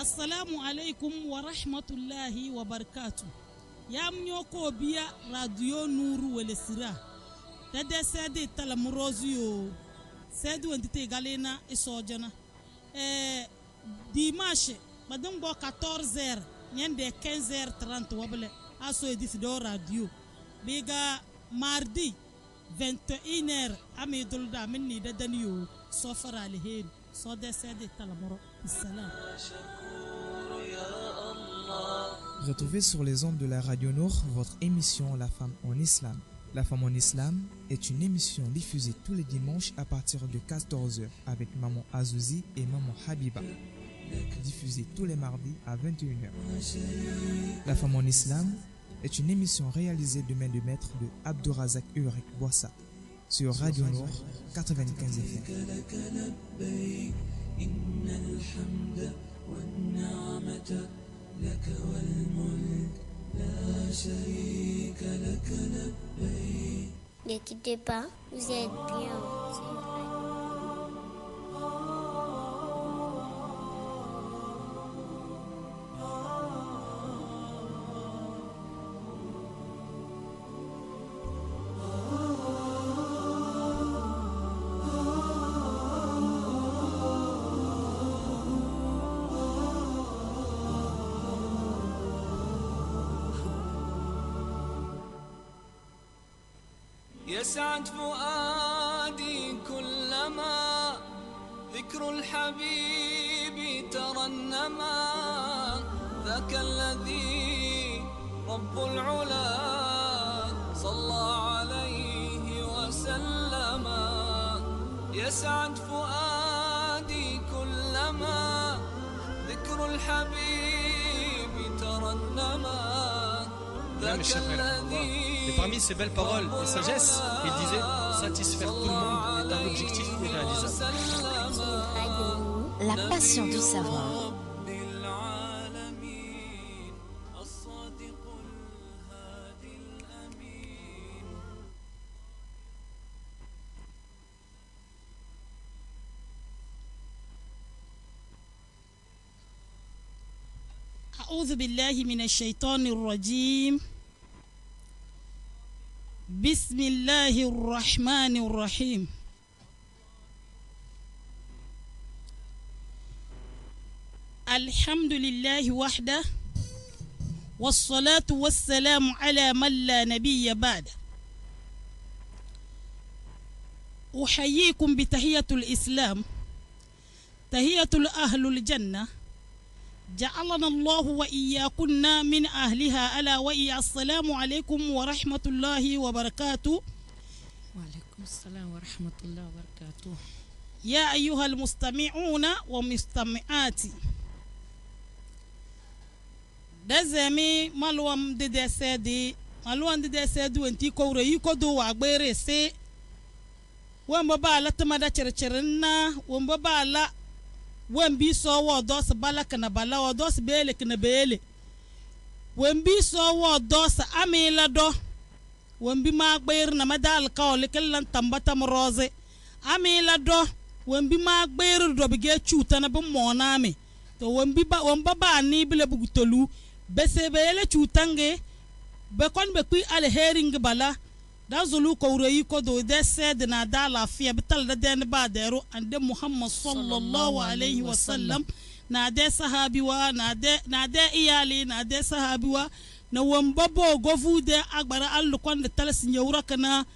Assalamu alaikum wa rahmatullahi wa barakatuh. Ya mnyoko bia radio nuru welesira. Dede sede talamurozio. Sede wendite galena isojana. Dimanche, madame 14h, nyende 15h30 wabele. Aso edisi do radio. Biga mardi 21h amidulda minni dadaniyo sofara alheri. So de sede talamuro. Salam. Retrouvez sur les ondes de la Radio Nour votre émission La Femme en Islam. La Femme en Islam est une émission diffusée tous les dimanches à partir de 14h avec Maman Azouzi et Maman Habiba. Diffusée tous les mardis à 21h. La Femme en Islam est une émission réalisée de main de maître de Abdourazak Urek Boissa sur Radio Nour 95 FM. Ne quittez pas, vous êtes bien. يسعد فؤادي كلما ذكر الحبيب ترنما ذاك الذي رب العلا صلى عليه وسلم يسعد فؤادي كلما ذكر الحبيب ترنما ذاك الذي. Et parmi ces belles paroles et sagesse, il disait satisfaire tout le monde est un objectif irréalisable. La passion du savoir. أعوذ بالله من الشيطان الرجيم. بسم الله الرحمن الرحيم. الحمد لله وحده والصلاة والسلام على من لا نبي بعد. أحييكم بتحية الإسلام تحية أهل الجنة جعلنا الله وإياكن من أهلها ألا وإيا. السلام عليكم ورحمة الله وبركاته. وعليكم السلام ورحمة الله وبركاته. يا أيها المستمعون ومستمعات دزمي مالوام ددسدي مالوان ددسدي وانتي كوري يكودو وعبيري سي ومبابا لا تمدا تشرچرنا ومبابا لا wembi so wo dos bala kana bala wo dos bele kana bele wembi so wo dos amila do wembi ma gbeer na madal kawle kellan tambata mroze amila do wembi ma gbeer do bige chuta na bu moname to wembi ba womba ba ni bile bugutolu bese bele chutange be kon be kui al hering bala da zulu ko reyi ko do de sed na da lafiya bital da den ba dero ande Muhammad sallallahu alaihi wasallam na de sahabi wa na de iyali na de sahabi wa na wamba bo gofu de agbara allu kon de talas nyawra kana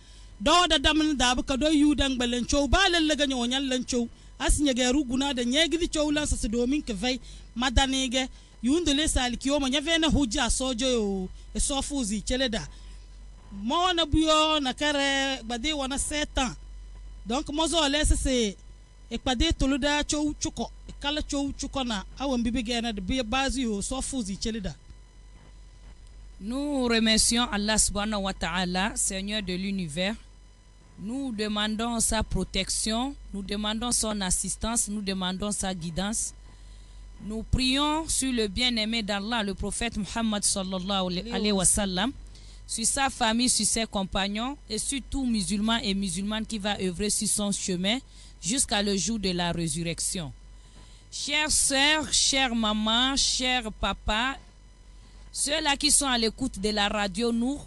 do da damin da ka do yudan balancho ba lalle ga nyonyan lancho asnya ga ruguna da nyegidi chowlan sa domin ke vai madanege yundele salkiyo ma nyavena hujja sojo yo e sofuzi cheleda mona buyo na kare bade wana 7 ans donc mozo laisse c'est e pade toluda chow chuko e kala chow chuko na awon bibi gena de base yo sofuzi cheleda. Nous remercions Allah subhanahu wa ta'ala, Seigneur de l'univers. Nous demandons sa protection, nous demandons son assistance, nous demandons sa guidance. Nous prions sur le bien-aimé d'Allah, le prophète Muhammad sallallahu alayhi wa sallam, sur sa famille, sur ses compagnons et sur tout musulman et musulmane qui va œuvrer sur son chemin jusqu'à le jour de la résurrection. Chères sœurs, chères mamans, chers papas, ceux-là qui sont à l'écoute de la radio, nous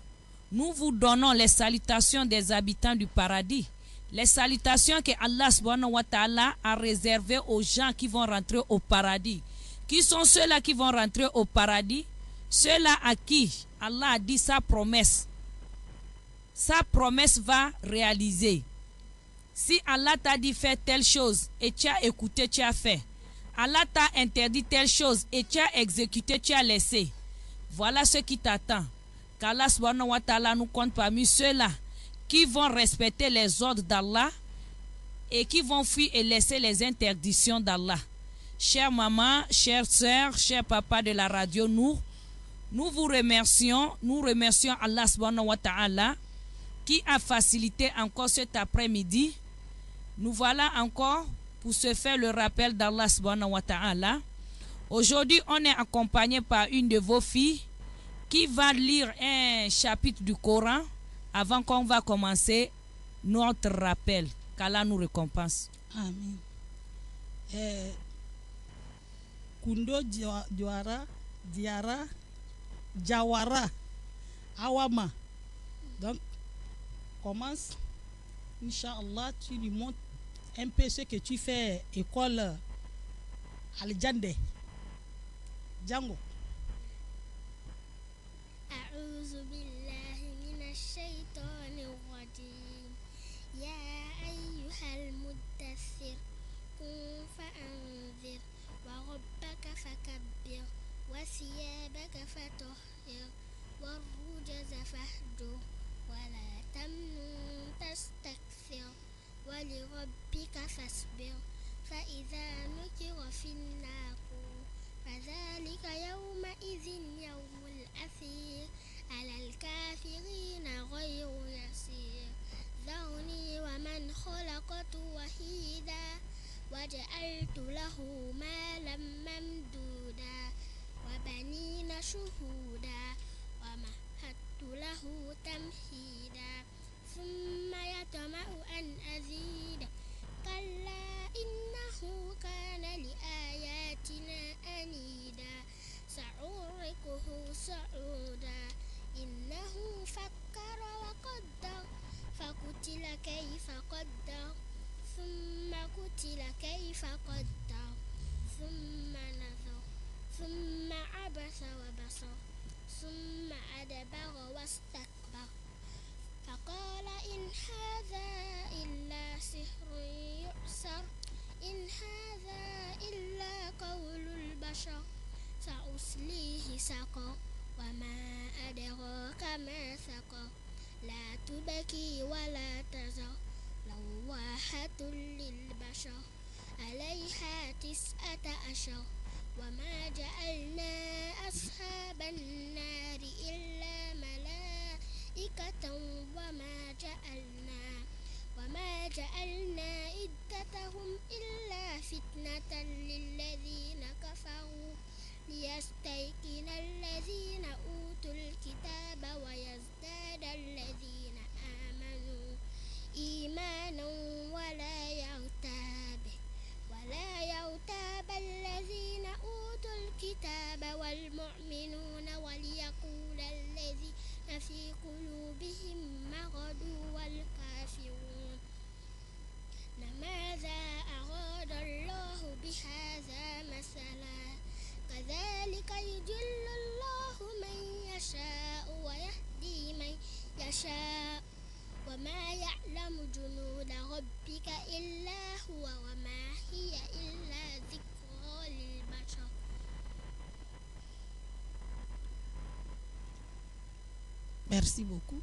vous donnons les salutations des habitants du paradis. Les salutations que Allah subhanahu wa ta'ala a réservées aux gens qui vont rentrer au paradis. Qui sont ceux-là qui vont rentrer au paradis? Ceux-là à qui Allah a dit sa promesse. Sa promesse va réaliser. Si Allah t'a dit faire telle chose et tu as écouté, tu as fait. Allah t'a interdit telle chose et tu as exécuté, tu as laissé. Voilà ce qui t'attend. Qu'Allah subhanahu wa ta'ala nous compte parmi ceux-là qui vont respecter les ordres d'Allah et qui vont fuir et laisser les interdictions d'Allah. Chère maman, chères sœurs, chers papas de la radio, nous vous remercions. Nous remercions Allah subhanahu wa ta'ala qui a facilité encore cet après-midi. Nous voilà encore pour se faire le rappel d'Allah subhanahu wa ta'ala. Aujourd'hui, on est accompagné par une de vos filles qui va lire un chapitre du Coran avant qu'on va commencer notre rappel. Qu'Allah nous récompense. Amen. Kundo Jawara Awama. Donc, commence. Inch'Allah, tu lui montres un peu ce que tu fais école Al-Jande. Django. أعوذ بالله من الشيطان الرجيم يا أيها المدثر قم فأنذر وربك فكبر وثيابك فطهر والرجز فاهجر ولا تمنن تستكثر ولربك فاصبر فإذا نكر في الناقور فذلك يومئذ يوم الأثير على الكافرين غير يسير ذرني ومن خلقت وحيدا وجعلت له مالا ممدودا وبنين شهودا ومهدت له تمهيدا ثم يطمع أن أزيد كلا إنه كان لآياتنا أنيدا سأغرقه صعودا إنه فكر وقدر فقتل كيف قدر ثم قتل كيف قدر ثم نظر ثم عبس وبصر ثم أدبر واستكبر فقال إن هذا إلا سحر يؤثر إن هذا إلا قول البشر سأصليه سقر وما أدراك ما سقر لا تبكي ولا تذر لواحة للبشر عليها 19 وما جعلنا أصحاب النار إلا ملائكة وما جعلنا عدتهم إلا فتنة للذين كفروا ليستيقن الذين أوتوا الكتاب ويزداد الذين آمنوا إيمانا ولا يرتاب الذين أوتوا الكتاب والمؤمنون وليقول الذين في قلوبهم مرض والكافرون ماذا أراد الله بهذا مثلا كذلك يضل الله من يشاء ويهدي من يشاء وما يعلم جنود ربك إلا هو وما هي إلا ذكرى للبشر. Merci beaucoup.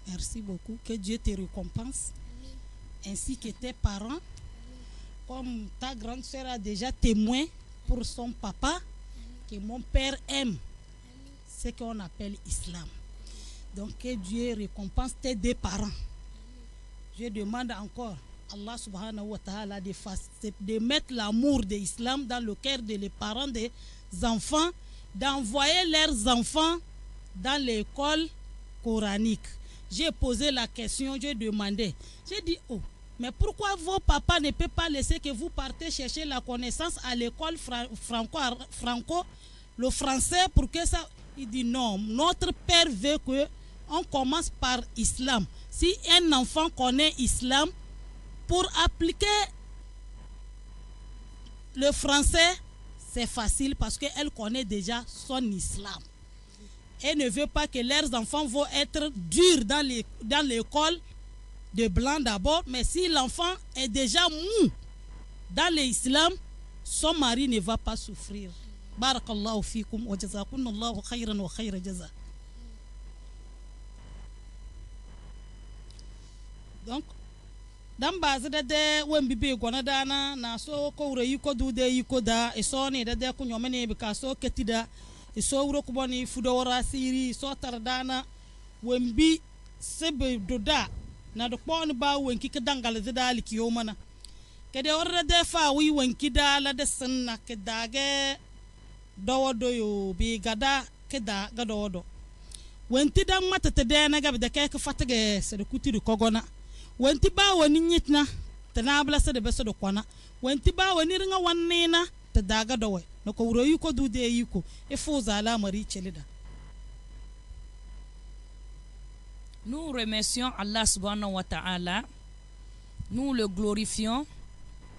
Merci beaucoup. Que Dieu te récompense. Amen. Ainsi que tes parents. Amen. Comme ta grande sœur a déjà témoin pour son papa, amen, que mon père aime, amen, ce qu'on appelle islam. Donc que Dieu récompense tes deux parents. Amen. Je demande encore Allah subhanahu wa ta'ala de mettre l'amour de l'islam dans le cœur des parents des enfants, d'envoyer leurs enfants dans l'école coranique. J'ai posé la question, j'ai demandé, j'ai dit, oh, Mais pourquoi vos papas ne peuvent pas laisser que vous partez chercher la connaissance à l'école franco, le français, pour que ça... Il dit non, notre père veut que on commence par islam. Si un enfant connaît islam, pour appliquer le français, c'est facile parce qu'elle connaît déjà son islam. Elle ne veut pas que leurs enfants vont être durs dans l'école de blanc d'abord, mais si l'enfant est déjà mou dans l'islam, son mari ne va pas souffrir. Barakallahu fikum wa jazakumullahu khayran wa khayra jaza. Donc, dan bazi da de wen bibe gona dana na so ko wure yiko du de yiko da e so ne da de ku nyome ne be ka so ketida e so wuro ku boni fudo wora siri so tar dana wen bi sebe doda na do pon ba wen ki dangal de dali ki yo mana ke de orra de fa wi wen ki dala de sanna ke dage dowodo yo bi gada ke da gadodo wen ti dan mata te de na gabe de ke ka fatige se de kutiru kogona wenti ba wani nyitna ta na bla sa de beso do kwana wenti ba wani ringa wannina ta daga do we no ko wuro yiko du de yiko e fuza la mari chelida. Nous remercions Allah subhanahu wa ta'ala, nous le glorifions,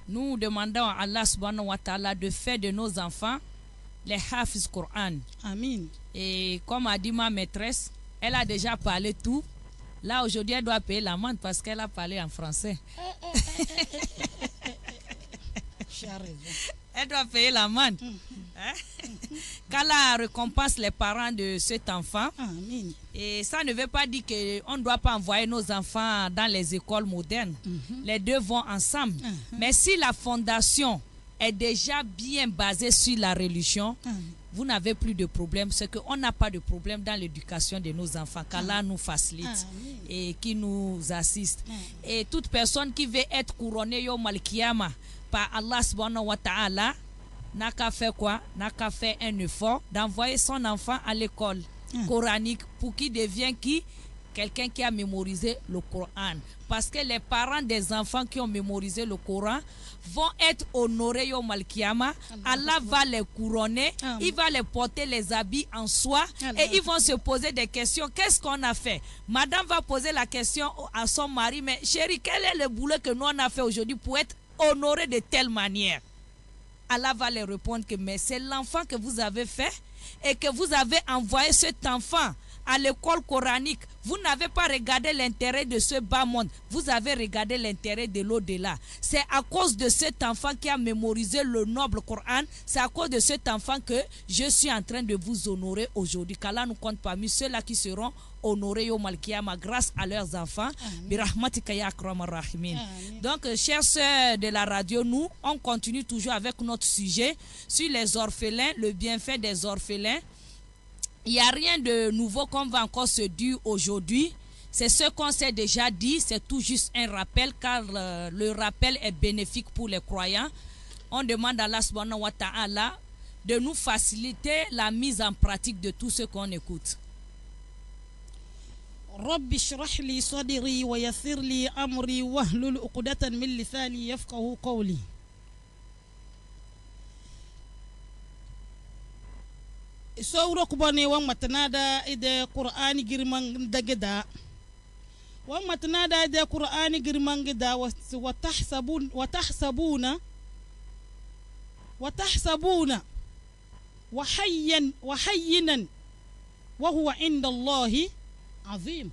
nous demandons à Allah subhanahu wa ta'ala de faire de nos enfants les hafiz Coran. Amin. Et comme a dit ma maîtresse, elle a déjà parlé tout. Là, aujourd'hui, elle doit payer l'amende parce qu'elle a parlé en français. Elle doit payer l'amende. Qu'Allah récompense les parents de cet enfant. Amen. Et ça ne veut pas dire qu'on ne doit pas envoyer nos enfants dans les écoles modernes. Les deux vont ensemble. Mais si la fondation est déjà bien basée sur la religion, vous n'avez plus de problème. C'est qu'on n'a pas de problème dans l'éducation de nos enfants. Qu'Allah nous facilite et qui nous assiste. Et toute personne qui veut être couronnée Yawm al-Qiyamah par Allah subhanahu wa ta'ala n'a qu'à faire quoi? N'a qu'à faire un effort d'envoyer son enfant à l'école coranique pour qu'il devienne qui? Quelqu'un qui a mémorisé le Coran. Parce que les parents des enfants qui ont mémorisé le Coran vont être honorés Yawm al-Qiyamah. Allah va les couronner, il va les porter les habits en soie et ils vont se poser des questions. Qu'est-ce qu'on a fait? Madame va poser la question à son mari, mais chérie, quel est le boulot que nous on a fait aujourd'hui pour être honoré de telle manière? Allah va les répondre que mais c'est l'enfant que vous avez fait et que vous avez envoyé cet enfant à l'école coranique. Vous n'avez pas regardé l'intérêt de ce bas monde, vous avez regardé l'intérêt de l'au-delà. C'est à cause de cet enfant qui a mémorisé le noble Coran, c'est à cause de cet enfant que je suis en train de vous honorer aujourd'hui. Qu'Allah nous compte parmi ceux-là qui seront honorés Yawm al-Qiyamah grâce à leurs enfants. Birahmatika ya akramar rahimin. Donc, chers sœurs de la radio, nous, on continue toujours avec notre sujet sur les orphelins, le bienfait des orphelins. Il n'y a rien de nouveau qu'on va encore se dire aujourd'hui. C'est ce qu'on s'est déjà dit. C'est tout juste un rappel car le rappel est bénéfique pour les croyants. On demande à Allah subhanahu wa ta'ala de nous faciliter la mise en pratique de tout ce qu'on écoute. Rabbi shrah li sadri wa yassir li amri wahlul uqdatan min lisani yafqahu qawli. Sauro kubane wan matanada ide Qur'ani girman dageda wan matanada ide Qur'ani girman gida wa tahsabuna wa hayyinan wa huwa inda Allahi azim.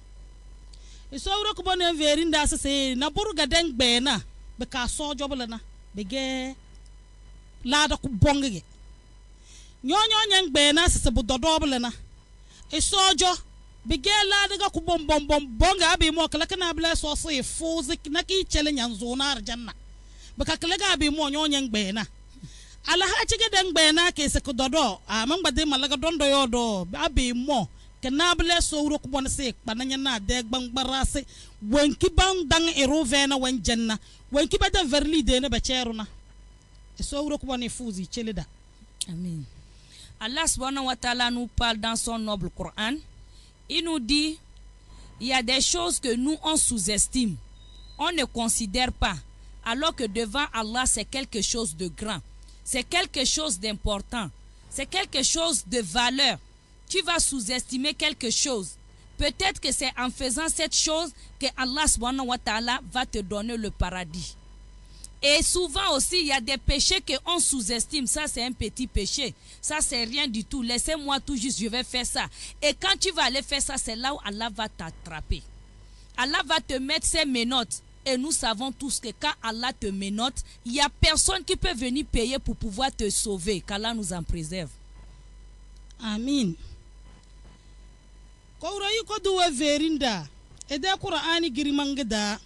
Sauro kubane verinda sase na burga dengbe na be ka sojo blana be ge lada ku bongege nyonyo nyang bena se bu dodoble na e sojo bigela daga ku bom bonga abi mo kala kana bla so so e fuzik na ki chele nyan zonar janna baka kala ga abi mo nyonyo nyang bena ala ha chige dang bena ke se ku dodo a man bade malaga dondo yodo abi mo kana bla so wuro ku bon se pananya na de gbangbara se wenki ban dang e rovena wan janna wenki bada verli de ne ba cheruna e so wuro ku bon e fuzi chele da. Amen. Allah subhanahu wa ta'ala nous parle dans son noble Coran. Il nous dit, il y a des choses que nous on sous-estime. on ne considère pas, alors que devant Allah, c'est quelque chose de grand, c'est quelque chose d'important, c'est quelque chose de valeur. Tu vas sous-estimer quelque chose. Peut-être que c'est en faisant cette chose que Allah subhanahu wa ta'ala va te donner le paradis. Et souvent aussi, il y a des péchés qu'on sous-estime. Ça, c'est un petit péché. Ça, c'est rien du tout. Laissez-moi tout juste, je vais faire ça. Et quand tu vas aller faire ça, c'est là où Allah va t'attraper. Allah va te mettre ses menottes. Et nous savons tous que quand Allah te menotte, il n'y a personne qui peut venir payer pour pouvoir te sauver. Qu'Allah nous en préserve. Amin. Kourayi koduwe verinda. Ede Qur'ani girimangda.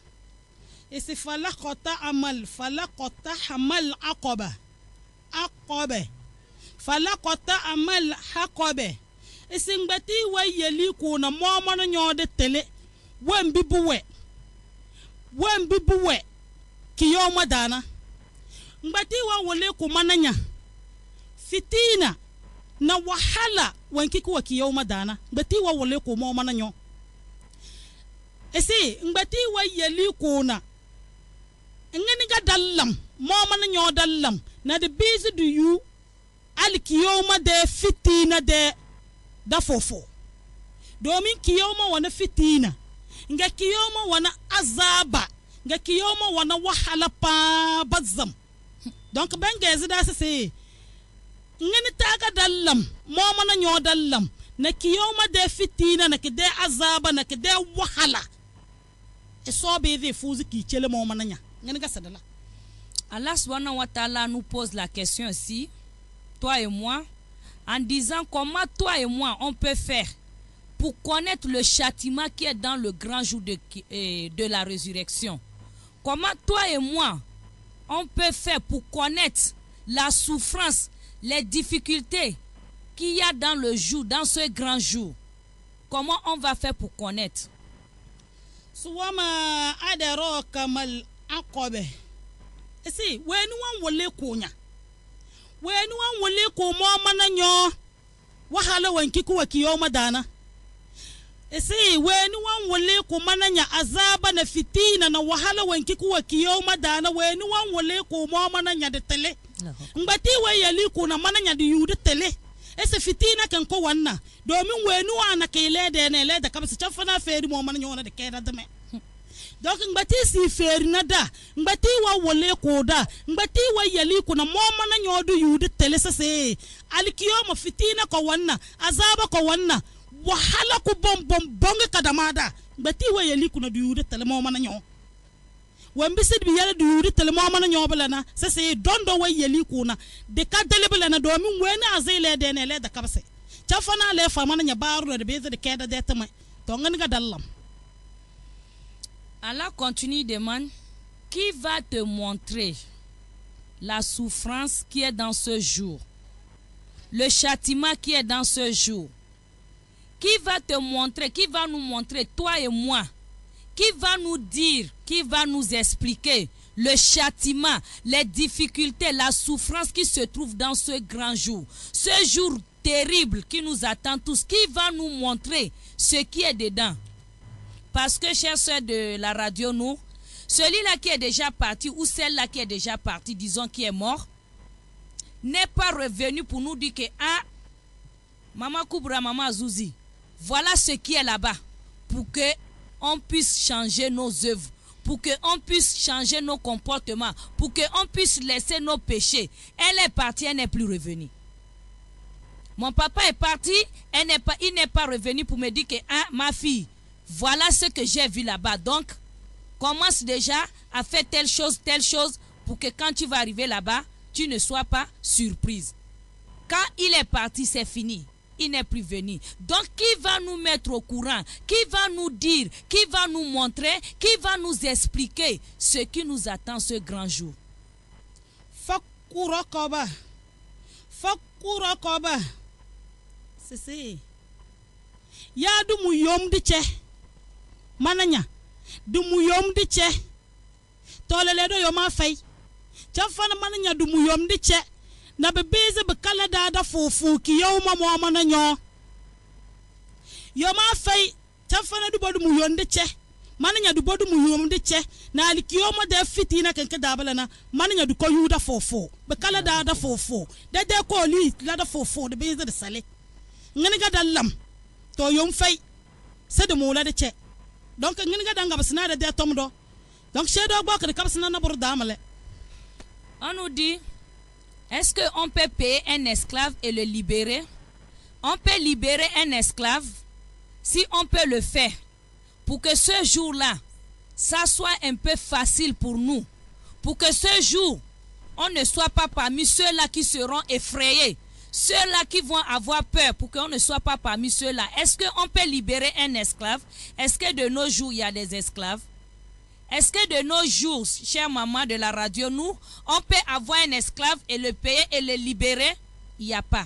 Ese falakota amal, falakota hamal akoba. Akobe. Falakota amal hakobe. Ese ngbati wa yeli kuna momana nyode tele. Wembibuwe. Wembibuwe. Kiyo madana. Ngbati wa wole kumananya. Fitina. Na wahala wankiku wa kiyo madana. Ngbati wa wole kumomana nyo. Ese ngbati wa yeli kuna. Ngani ga dallam momana nyo dallam na de busy do you al kiyoma de fitina de da fofo domin kiyoma wana fitina nga kiyoma wana azaba nga kiyoma wana wahala pa bazam donc ben gezi da se ngani taga dallam momana nyo dallam na kiyoma de fitina na ke de azaba na ke de wahala e so be de fuzi ki chele momana nya. Allah subhanahu wa ta'ala nous pose la question ici, toi et moi, en disant comment toi et moi on peut faire pour connaître le châtiment qui est dans le grand jour de la résurrection. Comment toi et moi on peut faire pour connaître la souffrance, les difficultés qu'il y a dans le jour, dans ce grand jour. Comment on va faire pour connaître? Suwama adaro kamal akobe. Esi wenu wan wole konya. Wenu wan wole ko mo mananyo. Wahala wankiku wa kiyoma dana. Esi wenu wan wole ko mananya azaba na fitina na wahala wankiku wa kiyoma dana. Wenu wan wole ko mo mananya de tele. Ngbati we yali ko na mananya de yude tele. Ese fitina kan ko wanna. Domin wenu wana kele de ne le da kabisa chafana feri mo mananyo na de keda de me. Donc ngbati si feri nada ngbati wa wole koda ngbati wa yali kuna moma na nyodu yude telesa se alikiyoma fitina ko wanna azaba ko wanna wahala ku bonge kadamada ngbati wa yali kuna du yude tele moma na nyo wambisi bi yala du yude tele moma na nyo belana se dondo wa yali kuna de kadele belana do min wena azele de ne le da kabase chafana le fa mana nya baru de beze de keda de tama to ngani ga dallam. Allah continue, demande, qui va te montrer la souffrance qui est dans ce jour, le châtiment qui est dans ce jour? Qui va te montrer, qui va nous montrer, toi et moi, qui va nous dire, qui va nous expliquer le châtiment, les difficultés, la souffrance qui se trouve dans ce grand jour, ce jour terrible qui nous attend tous, qui va nous montrer ce qui est dedans? Parce que, chers soeurs de la radio, nous, celui-là qui est déjà parti ou celle-là qui est déjà partie, disons qui est mort, n'est pas revenu pour nous dire que, ah, Maman Koubra, Maman Zouzi, voilà ce qui est là-bas, pour qu'on puisse changer nos œuvres, pour qu'on puisse changer nos comportements, pour qu'on puisse laisser nos péchés. Elle est partie, elle n'est plus revenue. Mon papa est parti, il n'est pas revenu pour me dire que, ah, ma fille, voilà ce que j'ai vu là-bas. Donc, commence déjà à faire telle chose, pour que quand tu vas arriver là-bas, tu ne sois pas surprise. Quand il est parti, c'est fini. Il n'est plus venu. Donc, qui va nous mettre au courant? Qui va nous dire? Qui va nous montrer? Qui va nous expliquer ce qui nous attend ce grand jour? Fakurakoba. C'est Yadu muyom de che. Mananya du muyom di che tolele do yo ma fay chafana mananya du muyom di che na bebeze be kala da fufu ki yo ma mo mananyo yo ma fay chafana du bodu muyom di che maninya du bodu mu yom de che na alikiyoma de fitina kenke dabala na maninya du ko yuda fofo be kala da fofo de ko li la da fofo de be de sale ngani ga dalam to yom fay c'est de moula de che donc ngani ga danga basna de tomdo donc chedo gbo ka kapsna na bur damale. On nous dit, est-ce qu'on peut payer un esclave et le libérer? On peut libérer un esclave si on peut le faire pour que ce jour-là, ça soit un peu facile pour nous. Pour que ce jour, on ne soit pas parmi ceux-là qui seront effrayés, ceux-là qui vont avoir peur, pour qu'on ne soit pas parmi ceux-là. Est-ce qu'on peut libérer un esclave? Est-ce que de nos jours, il y a des esclaves? Est-ce que de nos jours, chère maman de la radio, nous, on peut avoir un esclave et le payer et le libérer? Il n'y a pas.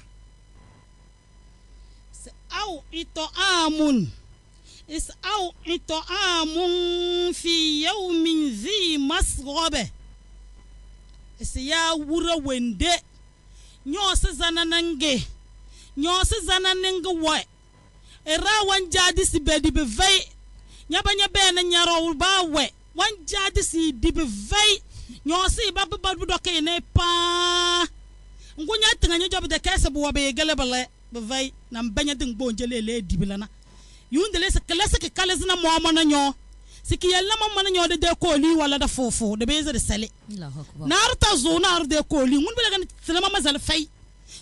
Fi yawmin zi masrobe. Ya wura wende. Nyose zananange. Nyose zananange wa. Era wanjadi si bedi bevei. Nyabanya bena nyaro ba we. Wanjadi si di bevei. Nyose babu babu doke ne pa. Ngunya tinga nyojob de kese buwa be gelebele bevei na mbanya ding bonjele le dibilana. Yundele se klase ke kalezina mo amana nyo. Siki yalla mamma nyo de ko li wala da fofo de beze de sale. Nar ta zo nar de ko li mun bela gan sinama mazal fay.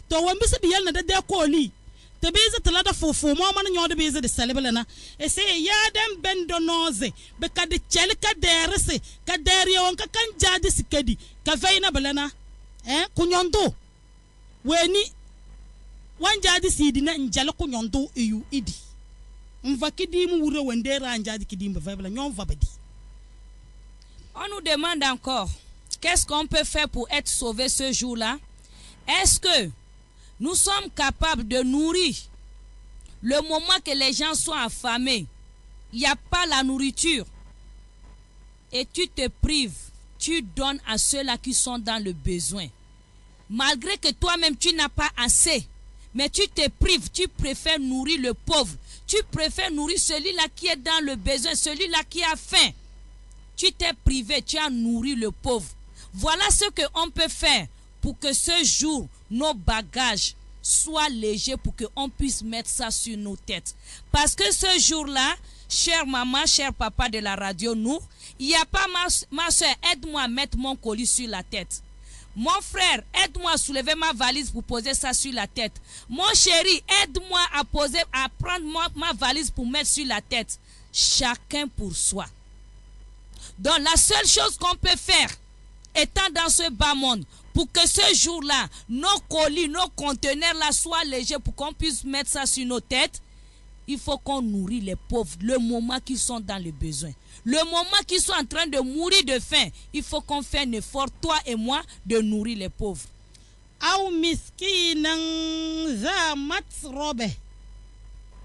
To wambi se biyal na de ko li. Te beze tala da fofo mo amana nyo de beze de sale bela na. E se ya dem bendo noze be ka de chel ka derese ka deri on ka kan jadi sikedi ka vayna bela na. Kunyondo. Weni wan jadi sidi na njala kunyondo eyu idi. On nous demande encore, qu'est-ce qu'on peut faire pour être sauvé ce jour-là? Est-ce que nous sommes capables de nourrir le moment que les gens sont affamés? Il n'y a pas la nourriture. Et tu te prives, tu donnes à ceux-là qui sont dans le besoin. Malgré que toi-même tu n'as pas assez, mais tu te prives, tu préfères nourrir le pauvre. Tu préfères nourrir celui-là qui est dans le besoin, celui-là qui a faim. Tu t'es privé, tu as nourri le pauvre. Voilà ce qu'on peut faire pour que ce jour, nos bagages soient légers, pour qu'on puisse mettre ça sur nos têtes. Parce que ce jour-là, chère maman, cher papa de la radio, nous, il n'y a pas ma soeur, aide-moi à mettre mon colis sur la tête. Mon frère, aide-moi à soulever ma valise pour poser ça sur la tête. Mon chéri, aide-moi à prendre ma valise pour mettre sur la tête. Chacun pour soi. Donc la seule chose qu'on peut faire, étant dans ce bas monde, pour que ce jour-là, nos colis, nos conteneurs là soient légers, pour qu'on puisse mettre ça sur nos têtes, il faut qu'on nourrit les pauvres, le moment qu'ils sont dans le besoin. Le moment qu'ils sont en train de mourir de faim, il faut qu'on fasse un effort, toi et moi, de nourrir les pauvres. Aw miskinan za matsrobe.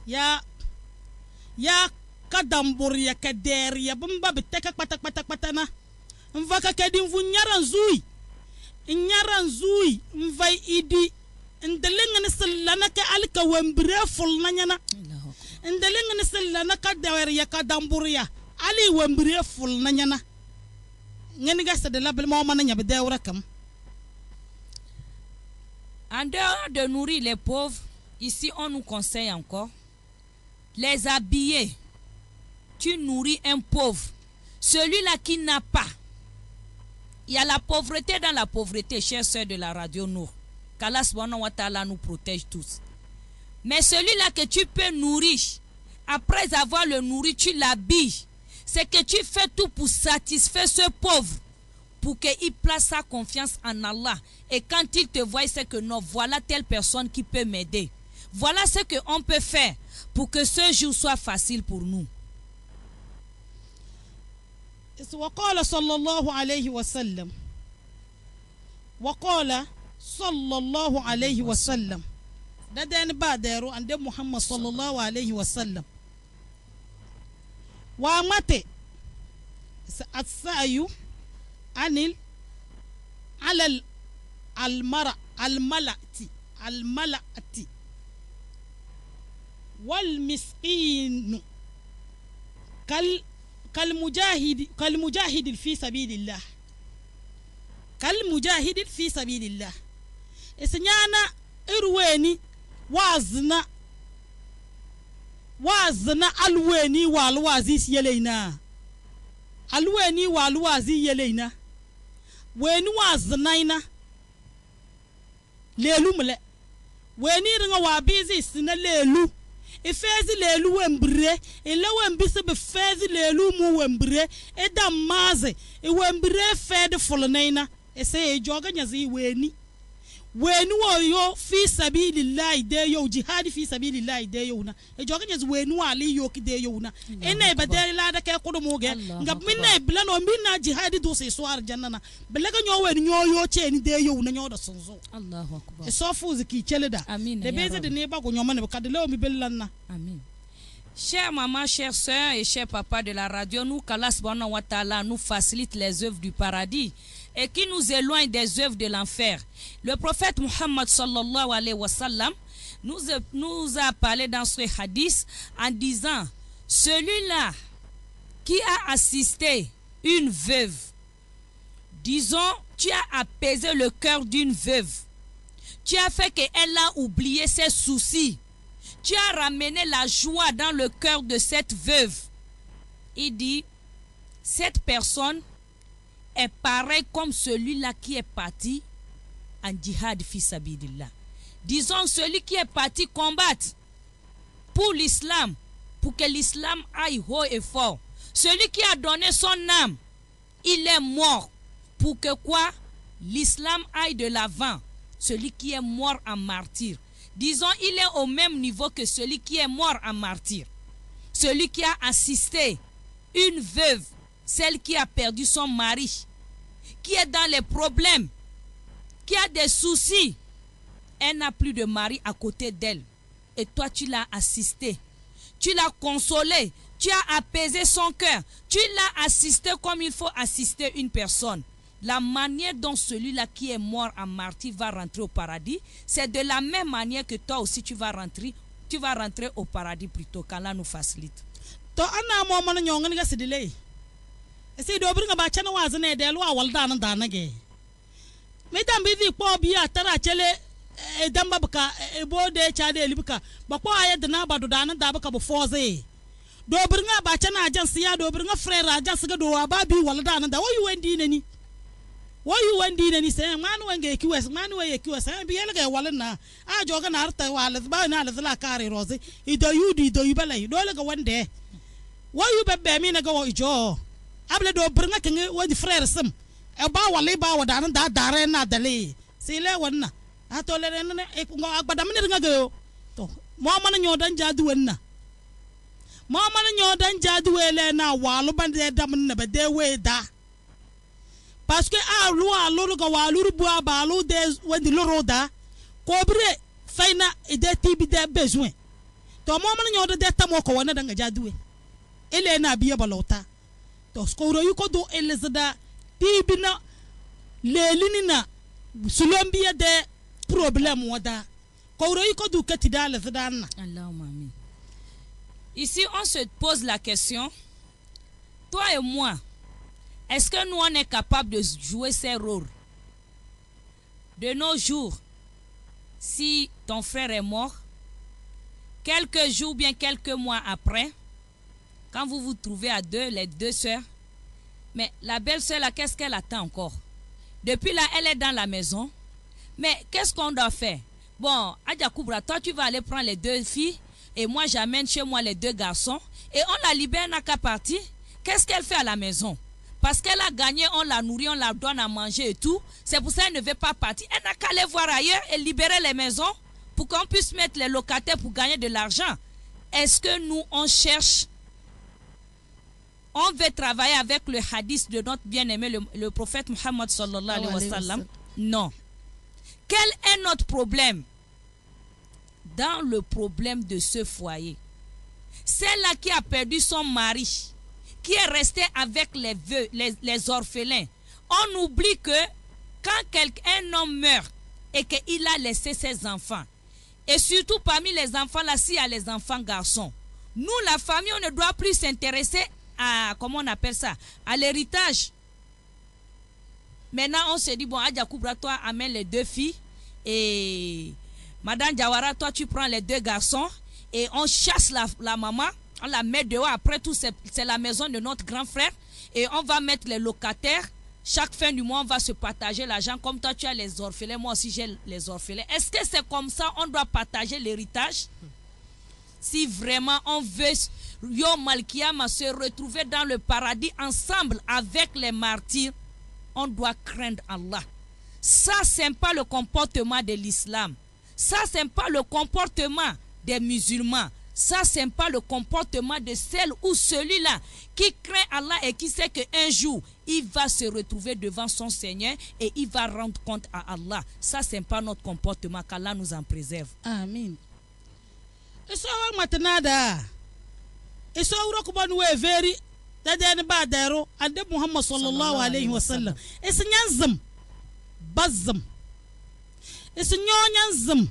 Ya kadambur ya kader ya bamba biteka kpata na. Mvaka kedi mvu nyaran zui mvai idi ndelenga nisallana ka alka wembre ful nanyana. Ndelenga nisallana ka dawer ya kadambur ya ali wembre ful nanyana. Ngani gasta de label mo mananya be dawra kam. En dehors de nourrir les pauvres, ici on nous conseille encore les habiller. Tu nourris un pauvre, celui-là qui n'a pas. Il y a la pauvreté dans la pauvreté, chers sœurs de la radio Nour. Qu'Allah subhanahu wa ta'ala nous protège tous. Mais celui-là que tu peux nourrir, après avoir le nourri, tu l'habilles. C'est que tu fais tout pour satisfaire ce pauvre, pour qu'il place sa confiance en Allah. Et quand il te voit, c'est que non, voilà telle personne qui peut m'aider. Voilà ce qu'on peut faire pour que ce jour soit facile pour nous. وقال صلى الله عليه وسلم وقال صلى الله عليه وسلم ددان بادرو عند محمد صلى الله عليه وسلم ومتى السعي عن على الملأة والمسكين كالمجاهد في سبيل الله كالمجاهد في سبيل الله إسنيانا إرويني وازنا الويني والوازيس يلينا الويني والوازي يلينا وين وازناينا ليلو ملا ويني رنga wabizi sina lelu ifezi lelu wembre ile wembise be fezi lelu mu wembre eda maze e wembre fed folnaina ese ejoga nyazi weni wo fi sabilillah de yo jihad fi sabilillah de yo na ejoga nyazi weni ali yo ki de yo na ene badere la da ke kudu muge ngab minne blano minna jihad do se so arjanna na belaga nyo weni nyo yo cheni de yo na nyo da sonzo Allahu akbar. e so fuzi ki cheleda Amin, de ya beze de ne ba go nyoma ne ba kadele mi bellanna. Amen. Chers mamans, chers sœurs et chers papas de la radio, nous, qu'Allah subhanahu wa ta'ala nous facilite les œuvres du paradis et qui nous éloigne des œuvres de l'enfer. Le prophète Muhammad sallallahu alayhi wa sallam nous a parlé dans ce hadith en disant, celui-là qui a assisté une veuve, disons, tu as apaisé le cœur d'une veuve, tu as fait qu'elle a oublié ses soucis, tu as ramené la joie dans le cœur de cette veuve. Il dit, cette personne est pareille comme celui-là qui est parti en djihad fi sabilillah. Disons, celui qui est parti combattre pour l'islam, pour que l'islam aille haut et fort. Celui qui a donné son âme, il est mort pour que quoi? L'islam aille de l'avant. Celui qui est mort en martyr. Disons, il est au même niveau que celui qui est mort en martyr. Celui qui a assisté une veuve, celle qui a perdu son mari, qui est dans les problèmes, qui a des soucis. Elle n'a plus de mari à côté d'elle. Et toi, tu l'as assisté. Tu l'as consolé. Tu as apaisé son cœur. Tu l'as assisté comme il faut assister une personne. La manière dont celui-là qui est mort en martyr va rentrer au paradis, c'est de la même manière que toi aussi tu vas rentrer au paradis plutôt, qu'Allah nous facilite. To ana mo mana nyonga ni gasidile ese do bringa ba chana wazane de lo awalda nan danage me dambe vi po biya tara chele e damba baka e bode chade libika ba ko aye de na ba do danan da baka bo foze do bringa ba chana ajan siya do bringa frère ajan siga do aba bi walda nan da wo yu wendi nani wayu wandi na ni sai manu wange kiwes manu waye kiwes bi yela ga walna a joga na arta wala ba na la kare roze ido yubala do la ga wande wayu bebbe mi na ga wo ijo able do branga kenge wadi frère sam e ba wale ba wada na da dare na dale sile wanna a to le na e ngo agbada mi nga ga yo to mo man nyo dan jadu wanna mo man nyo dan jadu wele na walu bande dam na be de we da parce que a lo ga walu bu abalu de wendi loroda kobre faina e de tibi de besoin to mo man nyo de tamo ko wana danga jaduwe ele na biya balota to skoro yuko do elezada tibi na lelini na sulombiya de problème wada ko yuko do ketida lezada na Allahumma amin. Ici on se pose la question, toi et moi, est-ce que nous on est capable de jouer ces rôles? De nos jours, si ton frère est mort, quelques jours, bien quelques mois après, quand vous vous trouvez à deux, les deux sœurs, mais la belle-sœur là, qu'est-ce qu'elle attend encore? Depuis là, elle est dans la maison, mais qu'est-ce qu'on doit faire? Bon, Adja Koubra, toi tu vas aller prendre les deux filles, et moi j'amène chez moi les deux garçons, et on la libère, n'a qu'à partir. Qu'est-ce qu'elle fait à la maison? Parce qu'elle a gagné, on la nourrit, on la donne à manger et tout. C'est pour ça qu'elle ne veut pas partir. Elle n'a qu'à aller voir ailleurs et libérer les maisons pour qu'on puisse mettre les locataires pour gagner de l'argent. Est-ce que nous, on cherche, on veut travailler avec le hadith de notre bien-aimé, le prophète Muhammad sallallahu alayhi wa sallam? Non. Quel est notre problème? Dans le problème de ce foyer, celle-là qui a perdu son mari, qui est resté avec les orphelins. On oublie que quand un homme meurt et qu'il a laissé ses enfants, et surtout parmi les enfants là, s'il y a les enfants garçons, nous la famille on ne doit plus s'intéresser comment on appelle ça, à l'héritage. Maintenant, on se dit, bon, Adja Koubra, toi, amène les 2 filles. Et Madame Diawara, toi, tu prends les 2 garçons. Et on chasse la maman. On la met dehors. Après tout, c'est la maison de notre grand frère. Et on va mettre les locataires. Chaque fin du mois, on va se partager l'argent. Comme toi, tu as les orphelins. Moi aussi, j'ai les orphelins. Est-ce que c'est comme ça on doit partager l'héritage? Si vraiment on veut, Yo Malkiyama, se retrouver dans le paradis ensemble avec les martyrs, on doit craindre Allah. Ça, c'est pas le comportement de l'islam. Ça, c'est pas le comportement des musulmans. Ça, c'est pas le comportement de celle ou celui-là qui craint Allah et qui sait qu'un jour, il va se retrouver devant son Seigneur et il va rendre compte à Allah. Ça, c'est pas notre comportement, qu'Allah nous en préserve. Amin. Eso matanada. Eso urokubanu we very dadani ba daro ande Muhammad sallallahu alaihi wasallam. Eso nyanzam bazam. Eso nyanzam.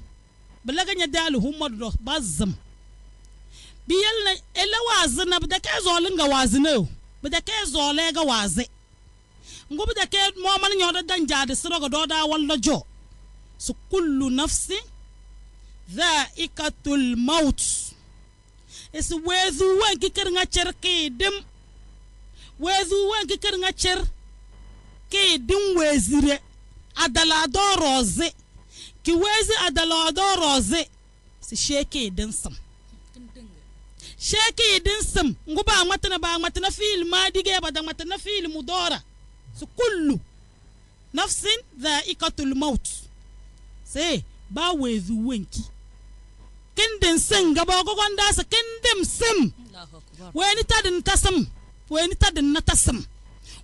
Balaga nyadalu humad bazam. Biyal na ela wazina bidake zolinga wazina bidake zolega wazi ngo bidake mo man nyoda danjade sirogo doda walla jo su kullu nafsi dhaikatul maut es wezu wanki ker nga cer ke dem wezu wanki ker nga cer ke dim wezire adala do roze ki wezi adala do roze si sheke den sam sheki din sam nguba matana fil ma dige ba da matana fil mudora su kullu nafsin dhaikatul maut se ba wezu wenki kindin sin gaba ko gonda sa kindim sim weni tadin tasam weni tadin na tasam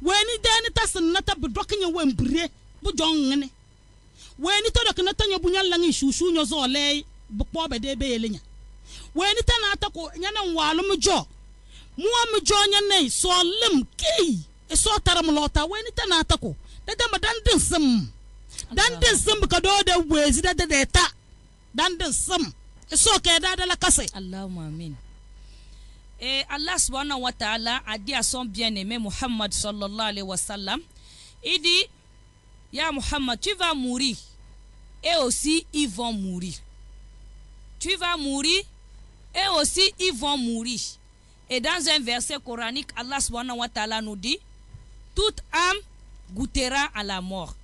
weni dani tasin na tab dokinya wembre bu jongene weni tadok na tanya bunyal langi shushu nyo zo lay bu pobe de be yelenya weni tana atako nyana walum jo muam jo nyane so lim ki e so taram lota weni tana atako da madandin sim ka do da wezi da ta dandin sim e so ke da la kase. Allahumma amin. Et Allah subhanahu wa ta'ala a dit à son bien-aimé Muhammad sallallahu alayhi wa sallam, il dit, ya Muhammad, tu vas mourir et aussi ils vont mourir. Tu vas mourir et aussi ils vont mourir. Et dans un verset coranique, Allah subhanahu wa ta'ala nous dit, toute âme goûtera à la mort.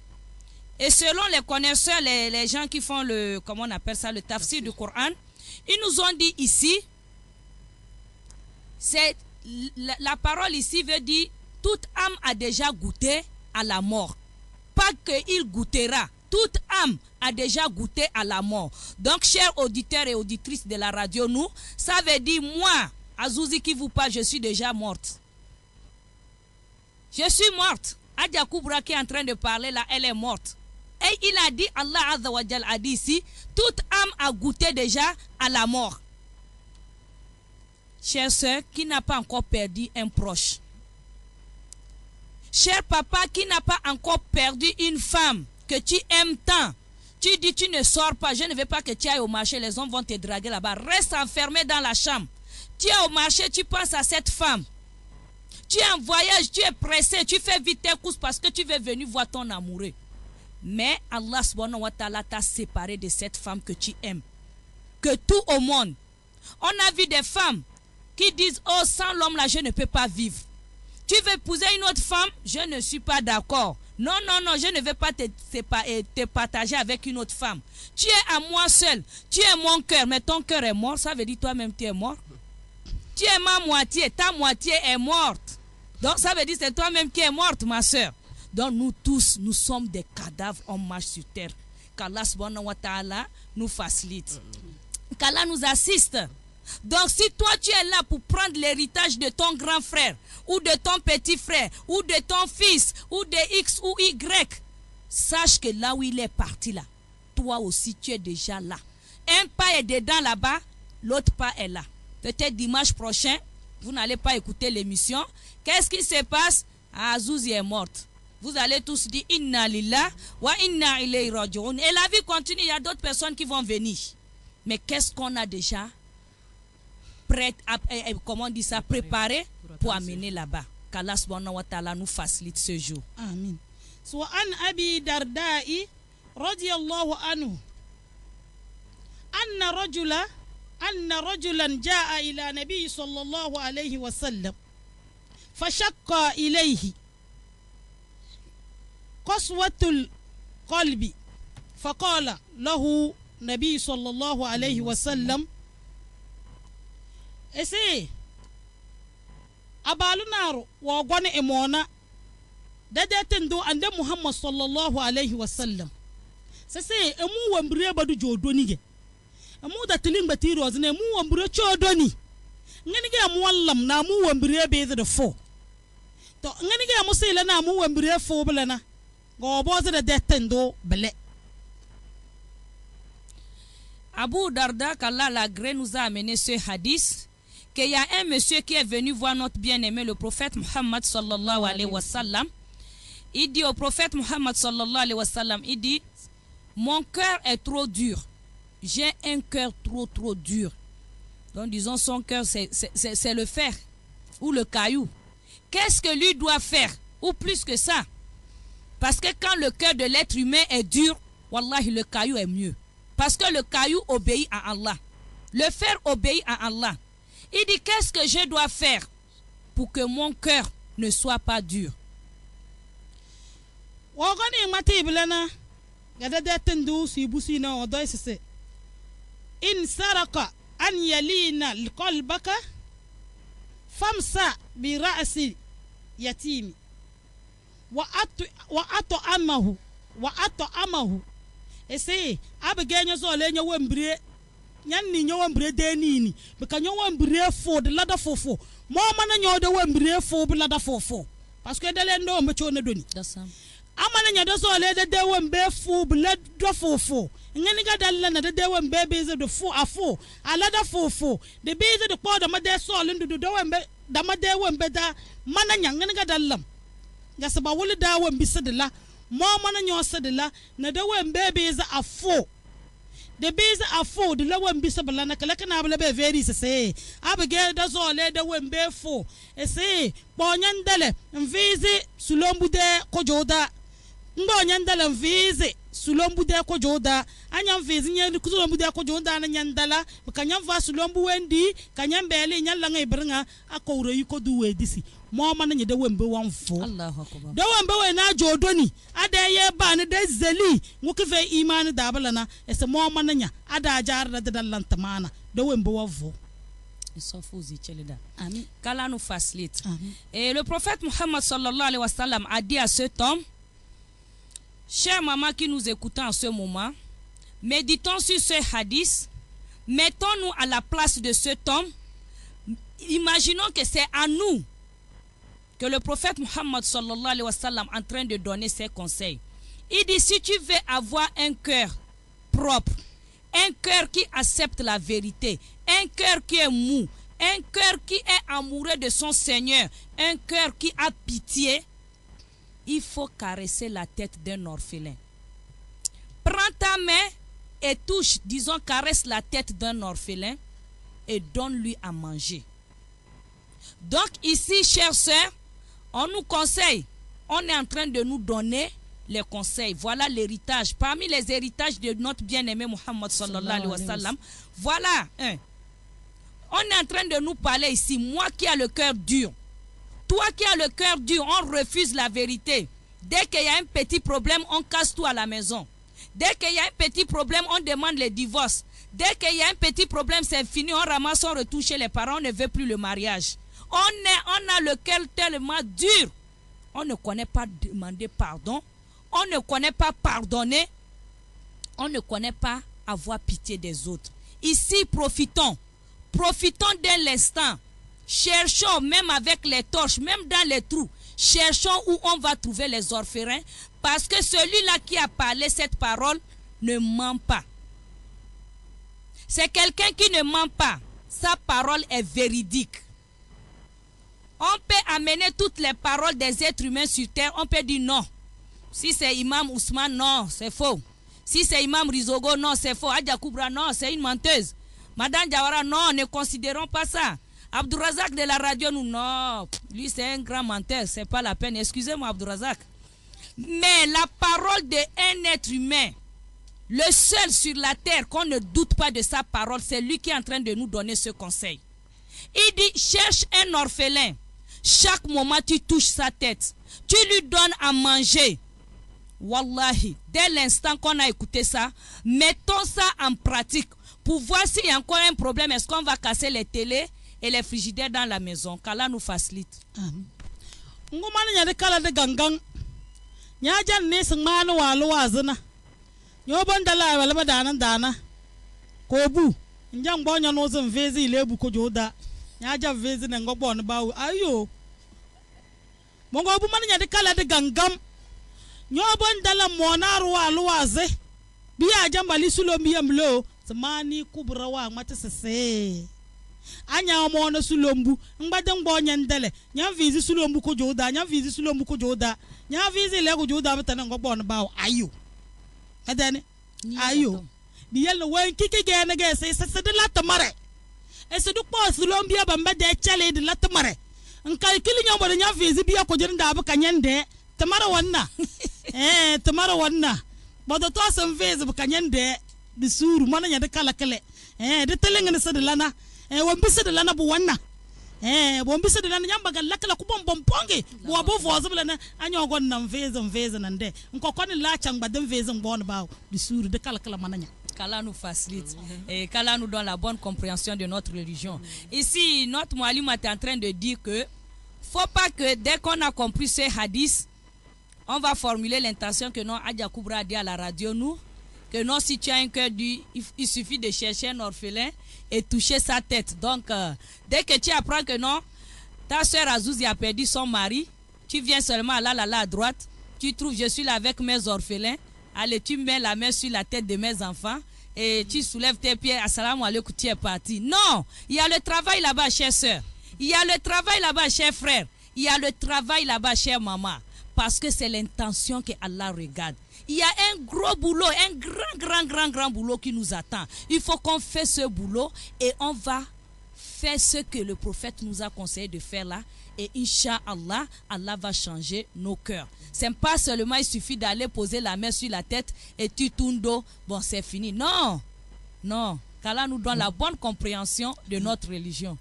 Et selon les connaisseurs, les gens qui font le, comment on appelle ça, le tafsir du Coran, ils nous ont dit ici, c'est la parole ici veut dire, toute âme a déjà goûté à la mort. Pas qu'il goûtera. Toute âme a déjà goûté à la mort. Donc, chers auditeurs et auditrices de la radio, nous, ça veut dire, moi, Azouzi qui vous parle, je suis déjà morte. Je suis morte. Adja Koubra qui est en train de parler là, elle est morte. Et il a dit, Allah Azza wa Jal a dit ici, toute âme a goûté déjà à la mort. Chère sœur, qui n'a pas encore perdu un proche? Cher papa, qui n'a pas encore perdu une femme que tu aimes tant? Tu dis, tu ne sors pas, je ne veux pas que tu ailles au marché, les hommes vont te draguer là-bas. Reste enfermé dans la chambre. Tu es au marché, tu penses à cette femme. Tu es en voyage, tu es pressé, tu fais vite tes courses parce que tu veux venir voir ton amoureux. Mais Allah subhanahu wa ta'ala t'a séparé de cette femme que tu aimes. Que tout au monde. On a vu des femmes qui disent, oh, sans l'homme là, je ne peux pas vivre. Tu veux épouser une autre femme? Je ne suis pas d'accord. Non, non, non, je ne vais pas te partager avec une autre femme. Tu es à moi seul. Tu es mon cœur, mais ton cœur est mort. Ça veut dire toi-même tu es mort. Tu es ma moitié, ta moitié est morte. Donc ça veut dire c'est toi-même qui es morte, ma soeur. Donc nous tous, nous sommes des cadavres en marche sur terre. Qu'Allah subhanahu wa ta'ala nous facilite. Qu'Allah nous assiste. Donc si toi tu es là pour prendre l'héritage de ton grand frère, ou de ton petit frère, ou de ton fils, ou de X ou Y, sache que là où il est parti là, toi aussi tu es déjà là. Un pas est dedans là-bas, l'autre pas est là. Peut-être dimanche prochain, vous n'allez pas écouter l'émission. Qu'est-ce qui se passe? Azouzi est morte. Vous allez tous dire Inna lillah wa inna ilayhi raji'un. Et la vie continue, il y a d'autres personnes qui vont venir. Mais qu'est-ce qu'on a déjà prêt à, comment on dit ça, préparé pour amener là-bas. Qu'Allah subhanahu wa ta'ala nous facilite ce jour. Amin. So an Abi Darda'i radiyallahu anhu anna rajulan jaa ila nabiy sallallahu alayhi wa sallam fashaqqa ilayhi qaswatul qalbi faqala lahu nabiy sallallahu alayhi wa sallam ese abalunaru wa gwana imona dadetin do ande Muhammad sallallahu alayhi wa sallam sase emu wambre badu jodoni ge emu da tilin batiro azne emu wambre chodoni ngani ge mu wallam na mu wambre be the fo to ngani ge mu sele na mu wambre fo blana go boze da detin do bele. Abu Darda, qu'Allah la gré, nous a amené ce hadith qu'il y a un monsieur qui est venu voir notre bien-aimé le prophète Muhammad sallallahu alayhi wa sallam. Il dit au prophète Muhammad sallallahu alayhi wa sallam, il dit, mon cœur est trop dur, j'ai un cœur trop dur. Donc disons son cœur c'est le fer ou le caillou. Qu'est-ce que lui doit faire? Ou plus que ça, parce que quand le cœur de l'être humain est dur, wallahi le caillou est mieux. Parce que le caillou obéit à Allah. Le fer obéit à Allah. Il dit, qu'est-ce que je dois faire pour que mon cœur ne soit pas dur? Wogani mati bilana gada detendu si busina odoy sese in saraka an yalina qalbaka famsa bi ra'si yatimi wa at'amahu ese abegenya zo lenye wembre nyanni nyo wembre denini beka nyo wembre fo de lada fofo mo mana nyo de wembre fo bi lada fofo parce que dele ndo mbe chone doni amana nya de zo le de wembe fo bi lada fofo ngani ga dalla na de wembe beze de fo afo alada fofo de beze de po de made so le ndu de wembe da made wembe da mana nya ngani ga dallam ya saba wuli da wembe sedela mo mana nyo sedela na de wembe beze afo de beze afo de la wembe sebela na kala kana bele be veri se abege da zo le de wembe fo ese bonyandele mvizi sulombu de kojoda mbonyandele mvizi sulombu de kojoda anya mvizi nye sulombu de kojoda na nyandala kanya mva sulombu wendi kanya mbele nyalla ngai bringa akowre yikodu wedisi mo mana nye de wembe wanfo Allahu akbar de wembe we na jodoni adaye ba ne de zeli ngukive imani dabalana ese mo mana nya ada jar da dalanta mana de wembe wanfo. Qu'Allah nous facilite. Et le prophète Muhammad sallallahu alayhi wa sallam a dit à cet homme, chère maman qui nous écoute en ce moment, méditons sur ce hadith, mettons-nous à la place de cet homme, imaginons que c'est à nous que le prophète Muhammad sallallahu alayhi wa sallam est en train de donner ses conseils. Il dit, si tu veux avoir un cœur propre, un cœur qui accepte la vérité, un cœur qui est mou, un cœur qui est amoureux de son Seigneur, un cœur qui a pitié, il faut caresser la tête d'un orphelin. Prends ta main et touche, disons, caresse la tête d'un orphelin et donne-lui à manger. Donc ici, chers sœurs, on nous conseille, on est en train de nous donner les conseils. Voilà l'héritage. Parmi les héritages de notre bien-aimé Muhammad sallallahu alayhi wa sallam, voilà un. On est en train de nous parler ici, moi qui ai le cœur dur. Toi qui as le cœur dur, on refuse la vérité. Dès qu'il y a un petit problème, on casse tout à la maison. Dès qu'il y a un petit problème, on demande le divorce. Dès qu'il y a un petit problème, c'est fini, on ramasse, on retouche les parents, on ne veut plus le mariage. On a le cœur tellement dur. On ne connaît pas demander pardon. On ne connaît pas pardonner. On ne connaît pas avoir pitié des autres. Ici, profitons. Profitons d'un l'instant. Cherchons, même avec les torches, même dans les trous, cherchons où on va trouver les orphelins. Parce que celui-là qui a parlé cette parole ne ment pas. C'est quelqu'un qui ne ment pas. Sa parole est véridique. On peut amener toutes les paroles des êtres humains sur terre. On peut dire non. Si c'est Imam Ousmane, non, c'est faux. Si c'est Imam Rizogo, non, c'est faux. Adja Koubra, non, c'est une menteuse. Madame Diawara, non, ne considérons pas ça. Abdourazak de la radio, nous, non. Lui, c'est un grand menteur. C'est pas la peine. Excusez-moi, Abdourazak. Mais la parole d'un être humain, le seul sur la terre qu'on ne doute pas de sa parole, c'est lui qui est en train de nous donner ce conseil. Il dit, cherche un orphelin. Chaque moment, tu touches sa tête. Tu lui donnes à manger. Wallahi, dès l'instant qu'on a écouté ça, mettons ça en pratique pour voir s'il y a encore un problème. Est-ce qu'on va casser les télés et les frigidaires dans la maison? Qu'Allah nous facilite. Ngumani nyade kala de gangang. Nyajan ne sangmanu walu wazana. Nyoban dala wala dana. Kobu. Njang bonya no zan vezi lebu ko joda. Nyaja vezi na ngobo on bawo. Ayo. Mongo bu mani nyade kala de gangam. Nyobon dala monaru walu waze. Biya jambali sulo miyamlo. Zamani kubra wa mata sese. Anya mo na sulombu ngbadan gbo nya ndele nya vizi sulombu ko joda nya vizi sulombu ko joda nya vizi le ko joda betana ngbo on bawo ayo adane ayo di yel wen kike ge na ge se de latamare e se du po sulombi ba mbade chale de latamare nka kili nya mo nya vizi biya ko jinda ba kanyande tamara wanna tamara wanna bodo to sam vizi ba kanyande di suru mana nya de kala kale de telengene se de lana wambisa de lana bu wanna wambisa de lana nyamba galakala kubom bomponge bo bo vozo bela anyo gon na mveza nande nkokoni la changba de mveza mbon bawo di suru de kala kala mananya. Qu'Allah nous facilite et qu'Allah nous donne la bonne compréhension de notre religion. Ici, notre Moualim est en train de dire que faut pas que dès qu'on a compris ce hadith, on va formuler l'intention que non Adja Koubra dit à la radio nous que non, si tu as un cœur dur, il suffit de chercher un orphelin et toucher sa tête. Donc, dès que tu apprends que non, ta soeur Azouzi a perdu son mari, tu viens seulement à droite, tu trouves, je suis là avec mes orphelins, allez, tu mets la main sur la tête de mes enfants et tu soulèves tes pieds, assalamu alaikum, tu es parti. Non, il y a le travail là-bas, chère soeur. Il y a le travail là-bas, cher frère. Il y a le travail là-bas, chère maman. Parce que c'est l'intention que Allah regarde. Il y a un gros boulot, un grand boulot qui nous attend. Il faut qu'on fasse ce boulot et on va faire ce que le prophète nous a conseillé de faire là. Et Inch'Allah, Allah va changer nos cœurs. C'est pas seulement, il suffit d'aller poser la main sur la tête et tu tournes dos, bon c'est fini. Non, non. Qu'Allah nous donne la bonne compréhension de notre religion.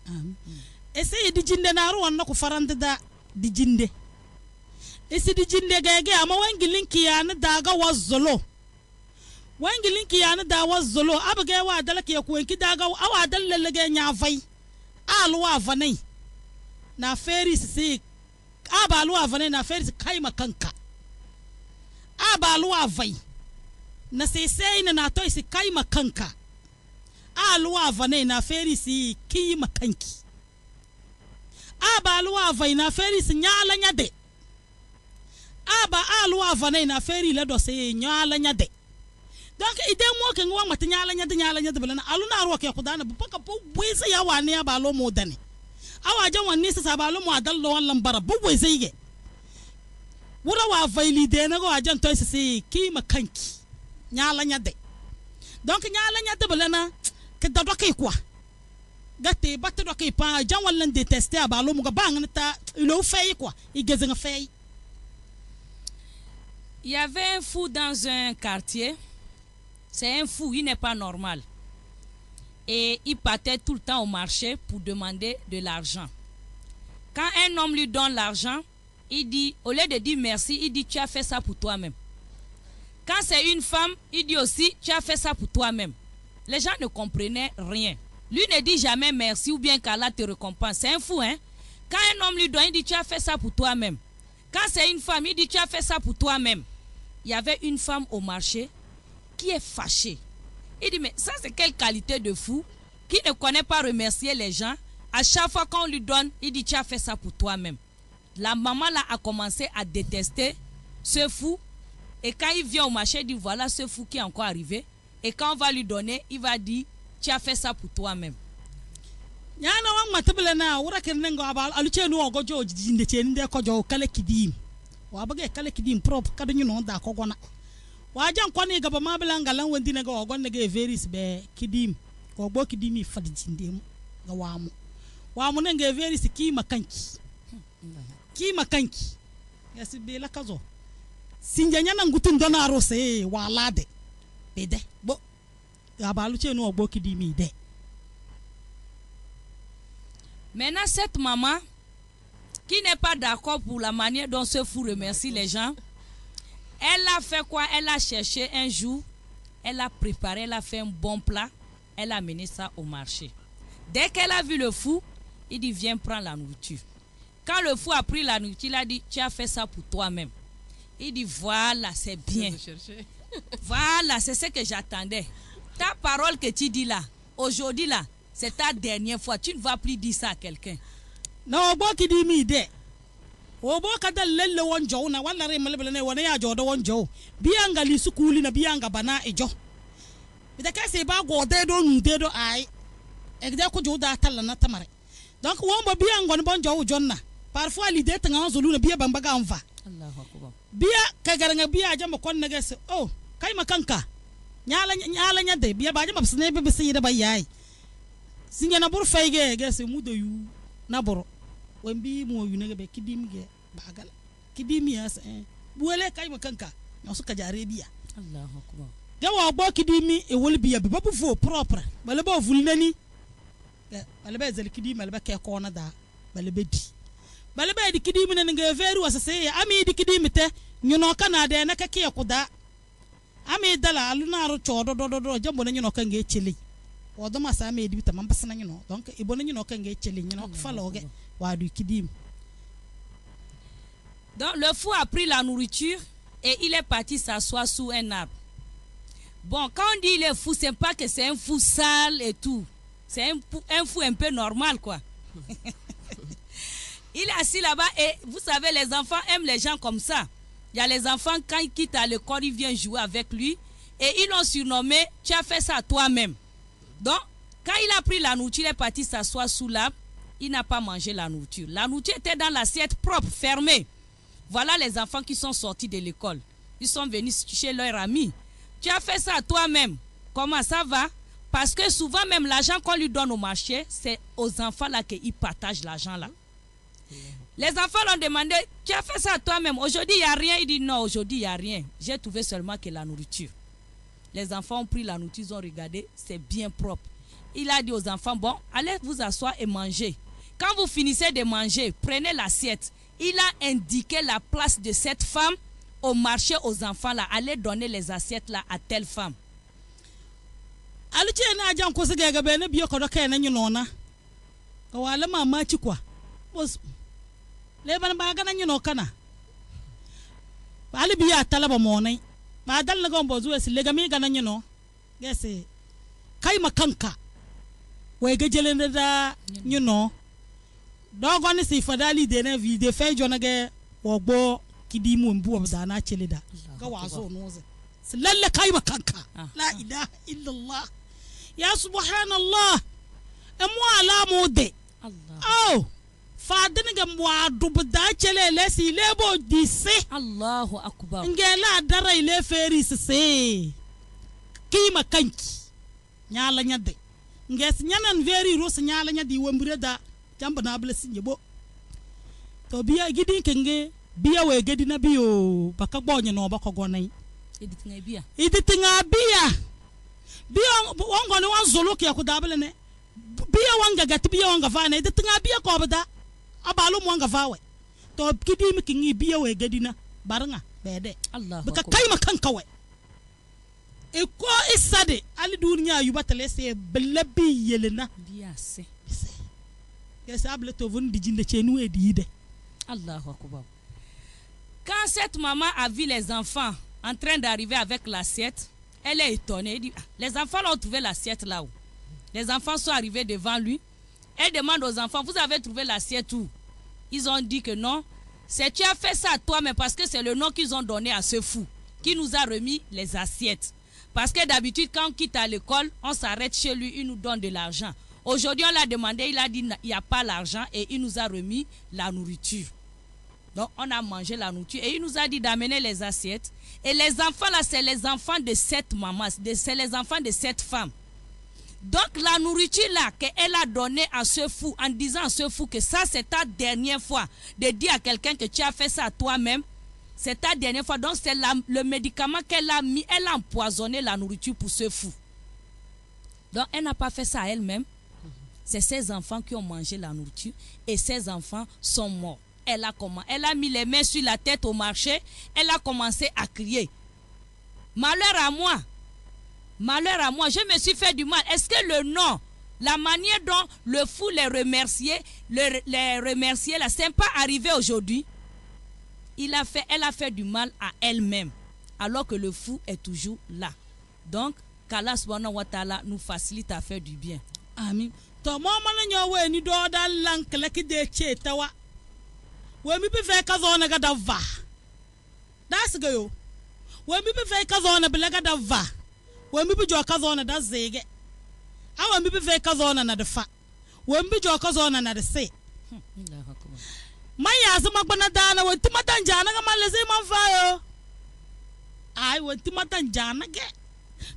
Essayez de jinde naru wanna ko farande da di jinde. Isi di jinde gege ama wangilinki yana daga wazzolo. Wangilinki yana da wazzolo abage wa dalake ya kuwenki daga awa dalalage nyavai. Alwa vanai. Na feri si aba alwa vanai na feri kai makanka. Aba alwa vai. Na sai na to isi kai makanka. Alwa vanai na feri si ki makanki. Aba alwa vai na feri si nyala nyade. Aba alwa vanai na feri le do se nyala nyade. Donc ide mo ke ngwa mata nyala nyade bela na aluna arwa ke kudana baka po bwese ya wane ya balo mo dane. Awa jan wanni sa balo mo adal do wallan bara bu bwese yige. Wura wa vaili de na go ajan to se ki makanki. Nyala nyade. Donc nyala nyade bela na ke da do ke kwa. Gate batte do ke pa jan wallan détester abalo mo ga bangna ta ilo fay quoi. Igeze nga fay. Il y avait un fou dans un quartier. C'est un fou, il n'est pas normal. Et il partait tout le temps au marché pour demander de l'argent. Quand un homme lui donne l'argent, il dit, au lieu de dire merci, il dit tu as fait ça pour toi-même. Quand c'est une femme, il dit aussi tu as fait ça pour toi-même. Les gens ne comprenaient rien. Lui ne dit jamais merci ou bien qu'Allah te récompense. C'est un fou, hein? Quand un homme lui donne, il dit tu as fait ça pour toi-même. Quand c'est une femme, il dit tu as fait ça pour toi-même. Il y avait une femme au marché qui est fâchée. Il dit mais ça c'est quelle qualité de fou qui ne connaît pas remercier les gens. À chaque fois qu'on lui donne, il dit tu as fait ça pour toi-même. La maman là a commencé à détester ce fou. Et quand il vient au marché, il dit voilà ce fou qui est encore arrivé. Et quand on va lui donner, il va dire tu as fait ça pour toi-même. Nyana wang matabela na wura kenengo abal aluche no ogojo jinde chende kojo kale kidim. Wa bage kale kidim prop kadunyu no da kogona. Wa jan kwani gaba mabela ngalan wendi na go ogon na ge veris be kidim. Ogbo kidimi fadi jinde ga wamu. wa mun nga veri si kima kanki yasi be la kazo sinjanya na ngutun dona rose wala de bede bo abalu che no ogbo kidimi de. Maintenant, cette maman qui n'est pas d'accord pour la manière dont ce fou remercie les gens, elle a fait quoi? Elle a cherché un jour, elle a préparé, elle a fait un bon plat, elle a mené ça au marché. Dès qu'elle a vu le fou, il dit viens prendre la nourriture. Quand le fou a pris la nourriture, il a dit tu as fait ça pour toi-même. Il dit voilà, c'est bien. Voilà, c'est ce que j'attendais. Ta parole que tu dis là, aujourd'hui là, c'est ta dernière fois. Tu ne vas plus dire ça à quelqu'un. Na obo kidimi de. Obo kada lelle wonjo na wala re malebele ne wona ya jodo wonjo. Bianga li sukuli na bianga bana ejo. Bidaka se ba gode do nude do ai. Egde ko joda talla na tamare. Donc won bo bianga no bonjo jonna. Parfois l'idée tanga zulu na biya bambaga anva. Allahu akbar. Biya kagaranga biya jamba kon na gese. Oh, kai makanka. Nyala nya de biya ba jamba sne be se yida ba yayi. Singa na bur fayge gese mudo yu na boro. Wembi mo yu ne be kidim ge bagala. Kidim yas buele kai makanka. Nyoso kajare biya. Allahu akbar. Gawa bo kidimi e wol biya be babu fo propre. Bale ba vulnani. Bale ba zel kidimi bale ba ke ko na da. Bale be di. Bale ba di kidimi ne nga veru asase ami di kidimi te nyuno kana de na ka ke kuda. Ami dala aluna ro chodo do jambo na nyuno kan ge chele. Odo masa me di bitama mbasana nyuno. Donc e bona nyuno kan ge chele nyuno faloge wa du kidimi. Donc le fou a pris la nourriture et il est parti s'asseoir sous un arbre. Bon, quand on dit il est fou, c'est pas que c'est un fou sale et tout. C'est un fou un peu normal, quoi. Il est assis là-bas et vous savez, les enfants aiment les gens comme ça. Il y a les enfants, quand ils quittent à l'école, ils viennent jouer avec lui et ils l'ont surnommé « Tu as fait ça toi-même ». Donc, quand il a pris la nourriture, il est parti s'asseoir sous l'arbre. Il n'a pas mangé la nourriture. La nourriture était dans l'assiette propre, fermée. Voilà les enfants qui sont sortis de l'école. Ils sont venus chez leur ami. Tu as fait ça toi-même. Comment ça va? Parce que souvent même l'argent qu'on lui donne au marché, c'est aux enfants là qu'ils partagent l'argent là. Les enfants l'ont demandé, tu as fait ça toi-même. Aujourd'hui il n'y a rien. Il dit non, aujourd'hui il n'y a rien. J'ai trouvé seulement que la nourriture. Les enfants ont pris la nourriture, ils ont regardé, c'est bien propre. Il a dit aux enfants, bon, allez vous asseoir et manger. Quand vous finissez de manger, prenez l'assiette. Il a indiqué la place de cette femme au marché aux enfants là. Allez donner les assiettes là à telle femme. Aluche na ajan ko sege ga be ne biyo ko do kay na nyuno na. Ko wala mama ci kwa. Bos le ban ba ga na nyuno kana. Ali biya talaba monai. Ba dal na gombo zuwa si le ga mi ga na nyuno. Gese kai makanka. We ga jele da nyuno. Donc on est fadali de na vie de fait jona ge ogbo kidimu mbu obda na chelida ga wazo noze lalle kai makanka la ilaha illa allah ya subhanallah emu ala mode allah oh fadin ga mwa dubda chelele si lebo dise Allahu akbar ngela dara ile feri se ki makanki nyala nyade nges nyanan veri ros nyala nyadi wembure da jamba na blessing yebo to biya gidi kenge biya we gedi na biyo baka gbonye no baka gonai editinga biya wongo ne wan zolo ke ku dabele ne biya wanga gati biya wanga fa ne editinga biya ko bada abalu mo wanga fa we to gidi mi kingi biya we gedi na baranga bede Allah baka kai makan kawe e ko isade ali dunya yuba telese belabi yelena biya se ya sable to vun di jinde chenu e di de Allahu akbar. Quand cette maman a vu les enfants en train d'arriver avec l'assiette, elle est étonnée. Elle dit, les enfants ont trouvé l'assiette là-haut. Les enfants sont arrivés devant lui. Elle demande aux enfants, vous avez trouvé l'assiette où? Ils ont dit que non. C'est tu as fait ça toi-même parce que c'est le nom qu'ils ont donné à ce fou qui nous a remis les assiettes. Parce que d'habitude, quand on quitte à l'école, on s'arrête chez lui, il nous donne de l'argent. Aujourd'hui, on l'a demandé, il a dit il n'y a pas l'argent et il nous a remis la nourriture. Donc, on a mangé la nourriture et il nous a dit d'amener les assiettes. Et les enfants là, c'est les enfants de cette maman, c'est les enfants de cette femme. Donc la nourriture là qu'elle a donnée à ce fou, en disant à ce fou que ça c'est ta dernière fois de dire à quelqu'un que tu as fait ça à toi-même, c'est ta dernière fois. Donc c'est le médicament qu'elle a mis, elle a empoisonné la nourriture pour ce fou. Donc elle n'a pas fait ça à elle-même. C'est ses enfants qui ont mangé la nourriture et ses enfants sont morts. Elle a mis les mains sur la tête au marché, elle a commencé à crier. Malheur à moi. Malheur à moi, je me suis fait du mal. Est-ce que le nom, la manière dont le fou les remerciait là, c'est pas arrivé aujourd'hui? Elle a fait du mal à elle-même, alors que le fou est toujours là. Donc, qu'Allah subhanahu wa ta'ala nous facilite à faire du bien. Amin. To mo mana nyowe ni do da lankle ki de chetawa. We mi be fe ka zo na ga da va. Das go yo. We mi be fe ka zo na be ga da va. We mi be jo ka zo na da zege. Awa mi be fe ka zo na da fa. We mi be jo ka zo na da se. Maya zama gbana da na we timatan jana ga malese man fa yo. Ai we timatan jana ge.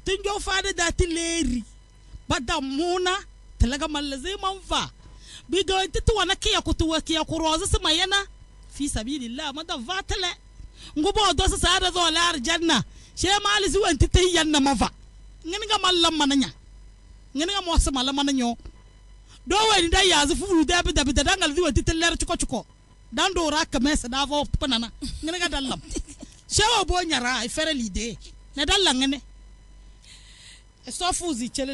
Tinjo fa da tileri. Bada muna talaga malese man fa. Bigo titu wana kiya kutuwa kiya kuroza sama yana fi sabilillah mada vatale ngubo do sa da zo la arjanna she malisi wanti tayanna mafa ngani ga mallam mananya ngani ga mo sa mallam mananyo do wani da yazu furu da bi da dangal zi wanti teller chuko dan do ra ka mesa da vo panana ngani ga dallam she wo bo nyara ifere lide na dallan ngene.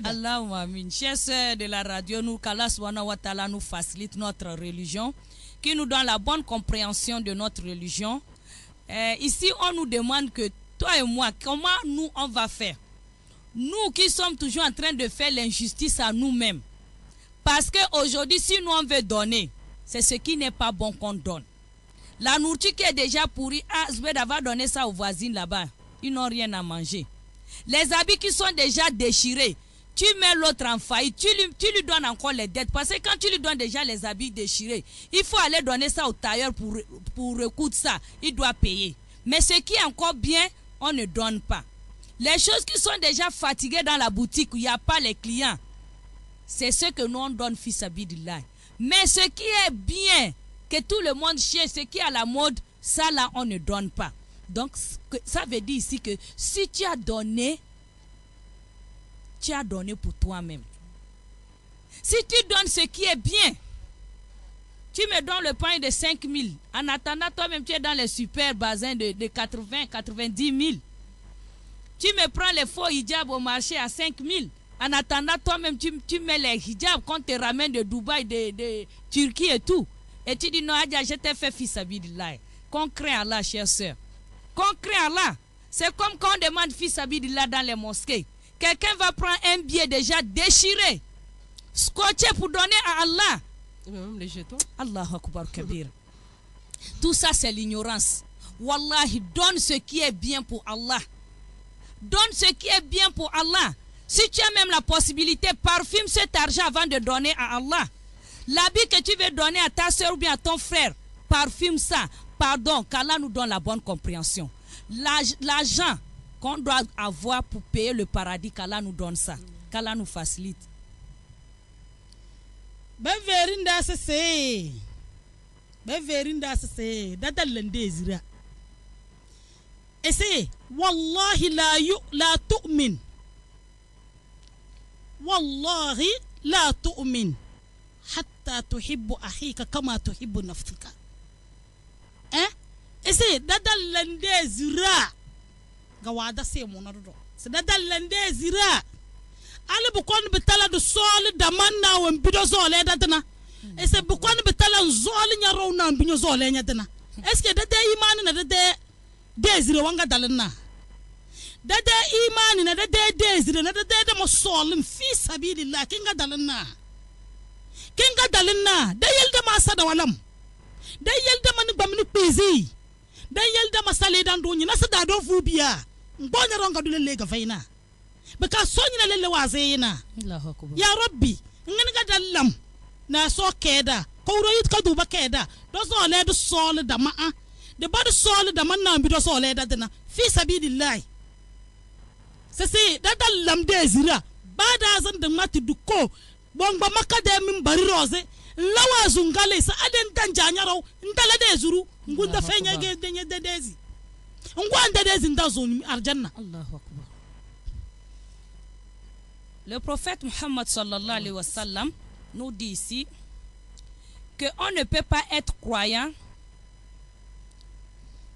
Allahumma amin. Chers sœurs de la radio, nous qu'Allah subhanahu wa ta'ala nous facilite notre religion, qui nous donne la bonne compréhension de notre religion. Ici, on nous demande que toi et moi, comment nous on va faire? Nous qui sommes toujours en train de faire l'injustice à nous-mêmes. Parce qu'aujourd'hui, si nous on veut donner, c'est ce qui n'est pas bon qu'on donne. La nourriture qui est déjà pourrie, Zbeda va donner ça aux voisines là-bas. Ils n'ont rien à manger. Les habits qui sont déjà déchirés, tu mets l'autre en faillite, tu lui donnes encore les dettes. Parce que quand tu lui donnes déjà les habits déchirés, il faut aller donner ça au tailleur pour recoudre ça. Il doit payer. Mais ce qui est encore bien, on ne donne pas. Les choses qui sont déjà fatiguées dans la boutique où il n'y a pas les clients, c'est ce que nous on donne fils abidillah. Mais ce qui est bien, que tout le monde cherche, ce qui est à la mode, ça là on ne donne pas. Donc, ça veut dire ici que si tu as donné pour toi-même. Si tu donnes ce qui est bien, tu me donnes le pain de 5 000. En attendant, toi-même, tu es dans les super bazins de 80, 90 000. Tu me prends les faux hijabs au marché à 5 000. En attendant, toi-même, tu mets les hijabs qu'on te ramène de Dubaï, de Turquie et tout. Et tu dis, non, Adja, je t'ai fait fils abidillah. Qu'on craint Allah, chère sœur. Qu'on craint Allah. C'est comme quand on demande fils abidillah dans les mosquées. Quelqu'un va prendre un billet déjà déchiré, scotché pour donner à Allah. Même les jetons. Allahu Akbar Kabir. Tout ça, c'est l'ignorance. Wallahi, donne ce qui est bien pour Allah. Donne ce qui est bien pour Allah. Si tu as même la possibilité, parfume cet argent avant de donner à Allah. L'habit que tu veux donner à ta soeur ou bien à ton frère, parfume ça. Pardon, qu'Allah nous donne la bonne compréhension. L'argent qu'on doit avoir pour payer le paradis, qu'Allah nous donne ça. Qu'Allah nous facilite. Beverinda se dadalendezira. Ese wallahi la tu'min. Wallahi la tu'min hatta tuhibbu akhika kama tuhibbu nafsika. Ese dadalendezira gawada se monardo. Se dadalendezira. Ale bukon betala do sol da manna won bido zole dadana. Ese bukon betala zole nya raw na binyo zole nya dana. Eske dade imani na dade dezire wanga dalana. Dade imani na dade dezire na dade mo sol fi sabilillah kinga dalana. Kinga dalana da yelda ma sada walam. Da yelda man bamni pezi. Da yelda masale dan do nyina sada do fubia. Mbonya ronga dule lega faina. Because sonya lele wazeyina ya rabbi ngani ga dallam na so keda ko royit ka duba keda do so le do sol da ma de bad sol da man na bi do so le da dana fi sabilillah sese da dallam de zira bada zan da mati duko bomba makade min bari rose lawa zungale sa aden dan janyaro ndala de zuru ngunda fenya ge denye dedezi ngwanda dezi ndazo arjanna. Allahu akbar. Le prophète Muhammad sallallahu alayhi wa sallam nous dit ici que on ne peut pas être croyant.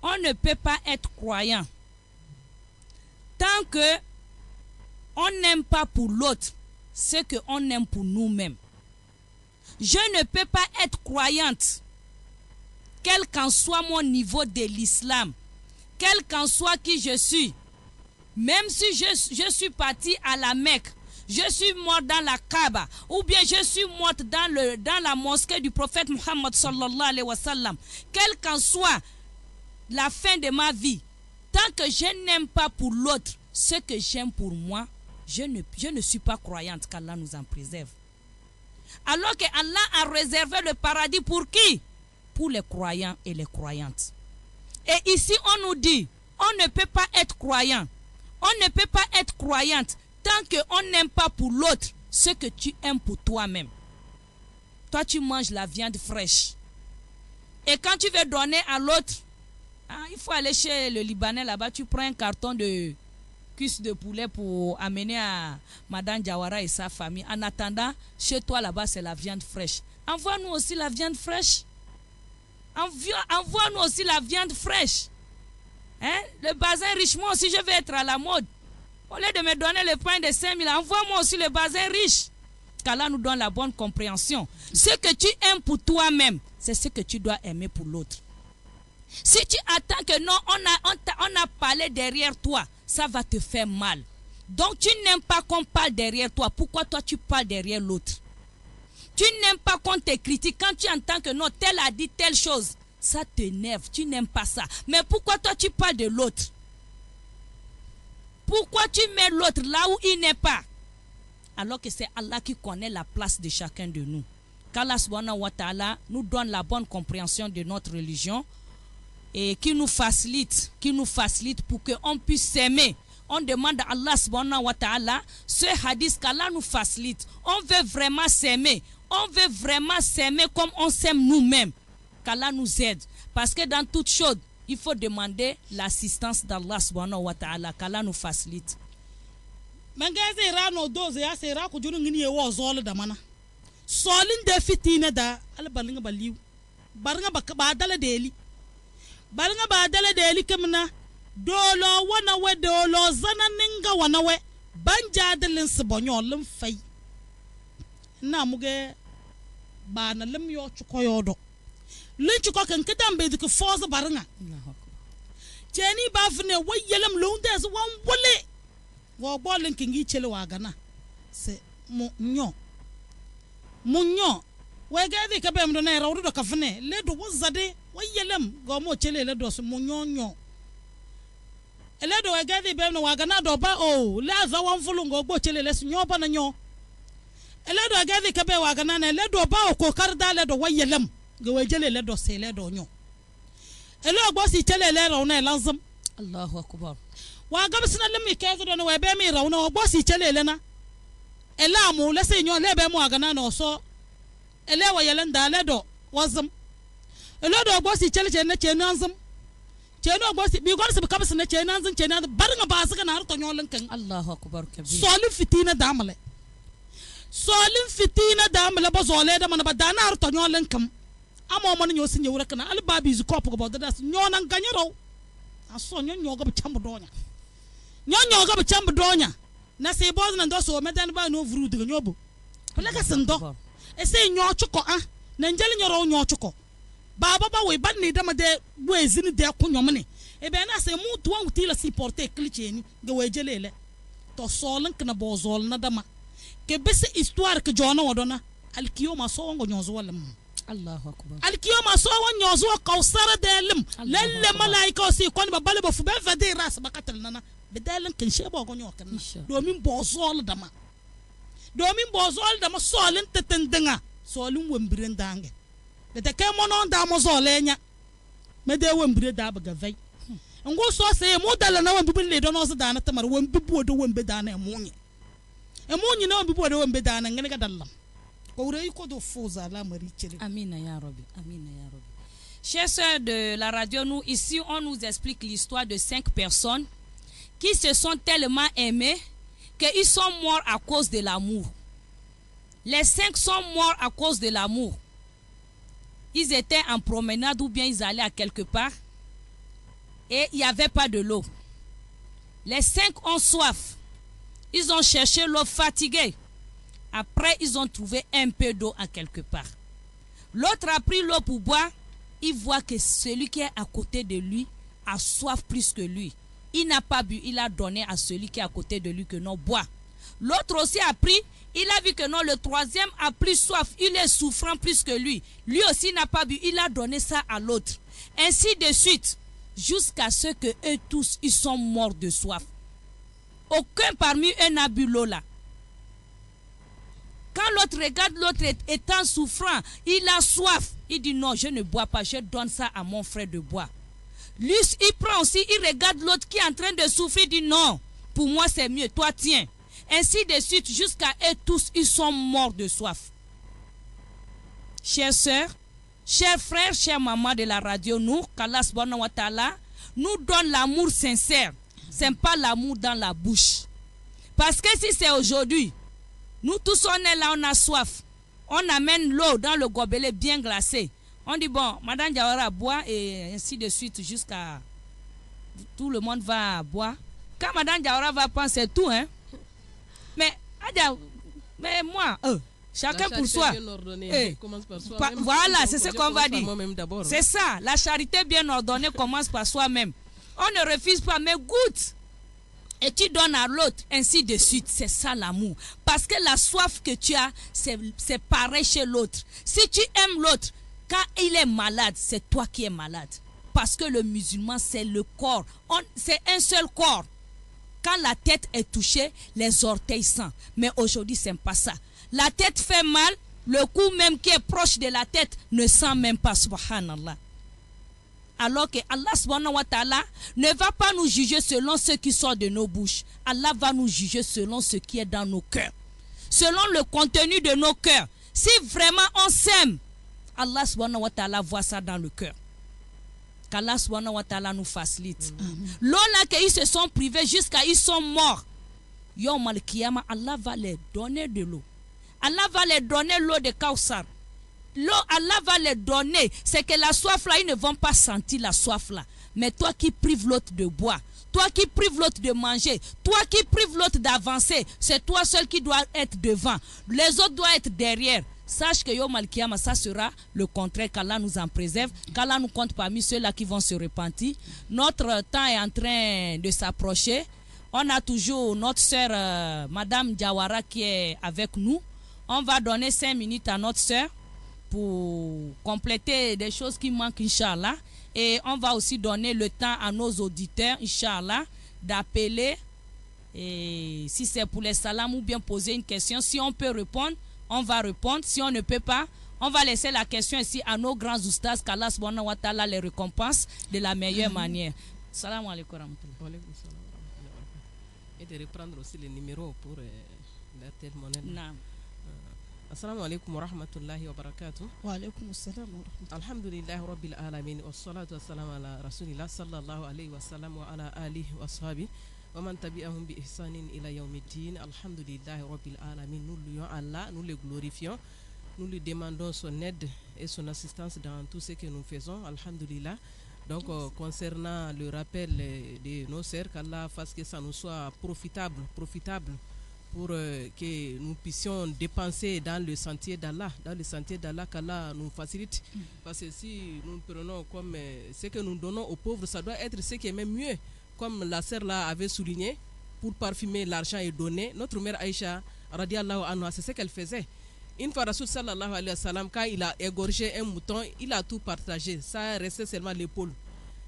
On ne peut pas être croyant tant que on n'aime pas pour l'autre ce que on aime pour nous-mêmes. Je ne peux pas être croyante, quel qu'en soit mon niveau de l'islam, quel qu'en soit qui je suis. Même si je suis parti à la Mecque, je suis mort dans la Kaaba, ou bien je suis morte dans la mosquée du prophète Muhammad sallallahu alayhi wa sallam, quel qu'en soit la fin de ma vie, tant que je n'aime pas pour l'autre ce que j'aime pour moi, je ne suis pas croyante, qu'Allah nous en préserve. Alors que Allah a réservé le paradis pour qui? Pour les croyants et les croyantes. Et ici on nous dit, on ne peut pas être croyant, on ne peut pas être croyante tant qu'on n'aime pas pour l'autre ce que tu aimes pour toi-même. Toi tu manges la viande fraîche. Et quand tu veux donner à l'autre, il faut aller chez le Libanais là-bas, tu prends un carton de cuisse de poulet pour amener à Madame Jawara et sa famille. En attendant, chez toi là-bas, c'est la viande fraîche. Envoie-nous aussi la viande fraîche. Envoie-nous aussi la viande fraîche. Hein? Le bazin riche, moi aussi je vais être à la mode. Au lieu de me donner le pain de 5 000, envoie-moi aussi le bazin riche. Qu'Allah nous donne la bonne compréhension. Ce que tu aimes pour toi-même, c'est ce que tu dois aimer pour l'autre. Si tu attends que non, on a parlé derrière toi, ça va te faire mal. Donc tu n'aimes pas qu'on parle derrière toi. Pourquoi toi tu parles derrière l'autre? Tu n'aimes pas qu'on te critique quand tu entends que non, tel a dit telle chose. Ça t'énerve, tu n'aimes pas ça. Mais pourquoi toi tu parles de l'autre? Pourquoi tu mets l'autre là où il n'est pas? Alors que c'est Allah qui connaît la place de chacun de nous. Qu'Allah subhanahu wa ta'ala nous donne la bonne compréhension de notre religion et qui nous facilite pour qu'on puisse s'aimer. On demande à Allah subhanahu wa ta'ala ce hadith qu'Allah nous facilite. On veut vraiment s'aimer. On veut vraiment s'aimer comme on s'aime nous-mêmes. Qu'Allah nous aide. Parce que dans toute chose, il faut demander l'assistance d'Allah subhanahu wa ta'ala. Qu'Allah nous facilite. Mangaze rano doze ya se ra ku junu ngini yewo zol da mana. Solin da fitina da albalinga baliu. Baranga ba dala deli. Baranga ba dala deli kamna. Dolo wana we dolo zana ninga wana we banja dalin sibonyo lim fay na muge ba na lim yo chukoyo do lin chuko kan kidan be dik force baranga cheni ba fne we yelam londe so wan wole wo bolin kingi chele wa gana se munyo we ga di ka be mdo na rawdu do ka fne le do wazade we yelam go mo chele le do so munyo eledo egedi be no wagana do ba o la za wan fulungo gbo chele les nyo ba na nyo eledo egedi ke be wagana na eledo ba o ko karda le do wayelem ge wejele le do se le do nyo elo gbo si chele le ro na lanzam Allahu akbar wa ga bisna lemi ke do no we be mi ro na gbo si chele le na ela mu le se nyo le be mu wagana na so ele wayelen da le do wazam eledo gbo si chele na che nanzam cheno bosi bi gorsi kabas na chena zan chena barnga basaka na harto nyolan kan Allahu akbar kabir solin fitina damale ba zole da mana ba dana harto nyolan kan amo man nyo sin yewra kana al babi zu kopu go da nyonan ganyaro aso nyonyo go chambu donya na se boz na ndo so medan ba no vuru diga nyobo pele ka sendo ese nyo chuko na njeli nyoro nyo chuko baba ba we ban ni dama de wezini de kunyomne e be na se mu tuwa utila si porter klicheni ge wejelele to solan kana bozol na dama ke bese histoire ke jona wodona alkiyoma so ngo nyozo walam Allahu akbar alkiyoma so won nyozo kausara delim lalle malaika si kon ba bale ba fu be fade ras bakatal nana be dalen kin shebo go nyokan domin bozol dama solin tetendinga solin wembiren dange de ke mono da mo so lenya me de wembire da ba gavai ngo so se mo dala na wembi le do no so da na tamar wembi bu do wembi da na munye e mo nyina bi bo de won be da na ngene ga dallam ko re ko do foza la mari chere. Amina ya Rabbi, amina ya Rabbi. Chers sœurs de la radio, nous ici on nous explique l'histoire de 5 personnes qui se sont tellement aimés qu'ils sont morts à cause de l'amour. Les 5 sont morts à cause de l'amour. Ils étaient en promenade ou bien ils allaient à quelque part et il n'y avait pas de l'eau. Les 5 ont soif. Ils ont cherché l'eau fatiguée. Après, ils ont trouvé un peu d'eau à quelque part. L'autre a pris l'eau pour boire. Il voit que celui qui est à côté de lui a soif plus que lui. Il n'a pas bu, il a donné à celui qui est à côté de lui que non, bois. L'autre aussi a pris, il a vu que non, le troisième a plus soif, il est souffrant plus que lui. Lui aussi n'a pas bu, il a donné ça à l'autre. Ainsi de suite, jusqu'à ce que eux tous, ils sont morts de soif. Aucun parmi eux n'a bu l'eau là. Quand l'autre regarde l'autre étant souffrant, il a soif. Il dit non, je ne bois pas, je donne ça à mon frère de boire. Lui, il prend aussi, il regarde l'autre qui est en train de souffrir, il dit non, pour moi c'est mieux, toi tiens. Ainsi de suite, jusqu'à eux tous, ils sont morts de soif. Chères sœurs, chers frères, chères mamans de la radio, nous, qu'Allah subhanahu wa ta'ala nous donne l'amour sincère. Ce n'est pas l'amour dans la bouche. Parce que si c'est aujourd'hui, nous tous on est là, on a soif. On amène l'eau dans le gobelet bien glacé. On dit bon, Madame Diawara boit et ainsi de suite jusqu'à... Tout le monde va boire. Quand Madame Diawara va prendre, c'est tout, hein. Mais moi, chacun pour soi. Voilà, c'est ce qu'on va dire. C'est ça, la charité bien ordonnée commence par soi-même. On ne refuse pas, mais goûte. Et tu donnes à l'autre, ainsi de suite. C'est ça l'amour. Parce que la soif que tu as, c'est pareil chez l'autre. Si tu aimes l'autre, quand il est malade, c'est toi qui es malade. Parce que le musulman, c'est le corps. C'est un seul corps. Quand la tête est touchée, les orteils sentent. Mais aujourd'hui, ce n'est pas ça. La tête fait mal, le cou même qui est proche de la tête ne sent même pas, subhanallah. Alors que Allah subhanahu wa ta'ala ne va pas nous juger selon ce qui sort de nos bouches. Allah va nous juger selon ce qui est dans nos cœurs. Selon le contenu de nos cœurs. Si vraiment on s'aime, Allah subhanahu wa ta'ala voit ça dans le cœur. Qu'Allah subhanahu wa ta'ala nous facilite. L'eau là qu'ils se sont privés jusqu'à ils sont morts. Yom al-Kiyama, Allah va les donner de l'eau. Allah va les donner l'eau de Kawsar. L'eau, Allah va les donner. C'est que la soif là, ils ne vont pas sentir la soif là. Mais toi qui prives l'autre de boire, toi qui prives l'autre de manger, toi qui prives l'autre d'avancer, c'est toi seul qui dois être devant. Les autres doivent être derrière. Sache que Yom Al-Kiyama, ça sera le contraire, qu'Allah nous en préserve, qu'Allah nous compte parmi ceux-là qui vont se repentir. Notre temps est en train de s'approcher. On a toujours notre sœur, Madame Diawara, qui est avec nous. On va donner 5 minutes à notre sœur pour compléter des choses qui manquent, Inch'Allah. Et on va aussi donner le temps à nos auditeurs, Inch'Allah, d'appeler. Et si c'est pour les salams ou bien poser une question, si on peut répondre, on va répondre. Si on ne peut pas, on va laisser la question ici à nos grands oustas, qu'Allah subhanahu wa ta'ala les récompense de la meilleure manière. Salam alaikum. Et de reprendre aussi les numéros pour la tête monnaie. Non. Assalamu alaikum wa rahmatullahi wa barakatuh. Wa alaikum assalam wa rahmatullahi. Alhamdulillah rabbil alamin wa salatu wa salam ala rasulillah sallallahu alayhi wa sallam wa ala alihi wa sahbihi wa man tabi'ahum bi ihsanin ila yawmiddin. Alhamdulillah rabbil alamin. Nous louons Allah, nous le glorifions, nous lui demandons son aide et son assistance dans tout ce que nous faisons. Alhamdulillah. Donc concernant le rappel de nos sœurs, qu'Allah fasse que ça nous soit profitable pour que nous puissions dépenser dans le sentier d'Allah, qu'Allah nous facilite. Parce que si nous prenons comme ce que nous donnons aux pauvres, ça doit être ce qui est même mieux. Comme la sœur là avait souligné, pour parfumer l'argent et donner, notre mère Aïcha, radiallahu anha, c'est ce qu'elle faisait. Une fois Rasoul sallallahu alayhi wa sallam, quand il a égorgé un mouton, il a tout partagé. Ça restait seulement l'épaule.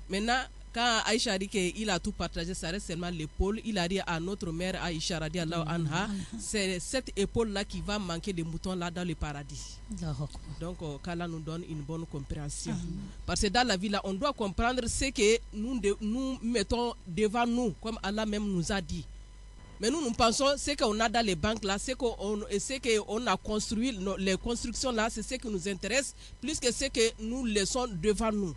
Maintenant, quand Aïcha dit qu'il a tout partagé, ça reste seulement l'épaule. Il a dit à notre mère Aïcha radiallahu anha, c'est cette épaule-là qui va manquer des moutons là dans le paradis. Donc, qu'Allah nous donne une bonne compréhension. Parce que dans la vie là, on doit comprendre ce que nous mettons devant nous, comme Allah même nous a dit. Mais nous pensons, ce qu'on a dans les banques là, c'est qu'on a construit, les constructions là, c'est ce qui nous intéresse, plus que ce que nous laissons devant nous.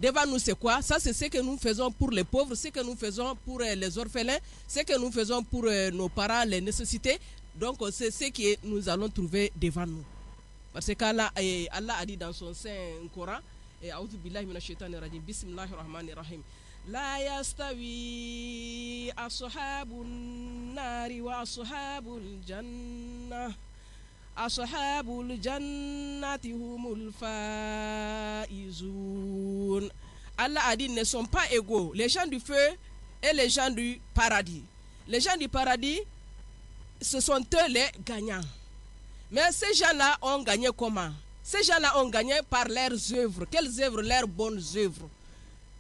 Devant nous, c'est quoi? Ça, c'est ce que nous faisons pour les pauvres, ce que nous faisons pour les orphelins, ce que nous faisons pour nos parents, les nécessités. Donc, c'est ce que nous allons trouver devant nous. Parce qu'Allah a dit dans son Saint Coran, A'udhu billahi minash shaitani rajim, Bismillahir Rahmanir Rahim. La yastawi ashabun nari wa ashabul jannah. Ashabul jannati humul faizun. Allah a dit, ne sont pas égaux les gens du feu et les gens du paradis. Les gens du paradis, ce sont eux les gagnants. Mais ces gens-là ont gagné comment? Ces gens-là ont gagné par leurs œuvres. Quelles œuvres? Leurs bonnes œuvres.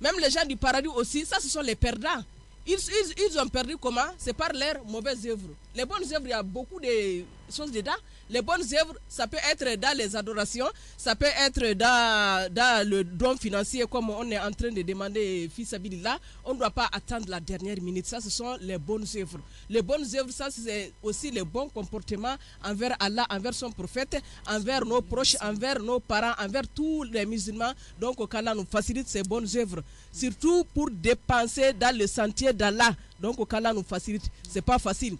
Même les gens du paradis aussi, ça ce sont les perdants. Ils ont perdu comment? C'est par leurs mauvaises œuvres. Les bonnes œuvres, il y a beaucoup de choses dedans. Les bonnes œuvres, ça peut être dans les adorations, ça peut être dans le don financier, comme on est en train de demander fils Abilillah. On ne doit pas attendre la dernière minute. Ça, ce sont les bonnes œuvres. Les bonnes œuvres, ça, c'est aussi les bons comportements envers Allah, envers son prophète, envers nos proches, envers nos parents, envers tous les musulmans. Donc, qu'Allah nous facilite ces bonnes œuvres. Surtout pour dépenser dans le sentier d'Allah. Donc, qu'Allah nous facilite. C'est pas facile.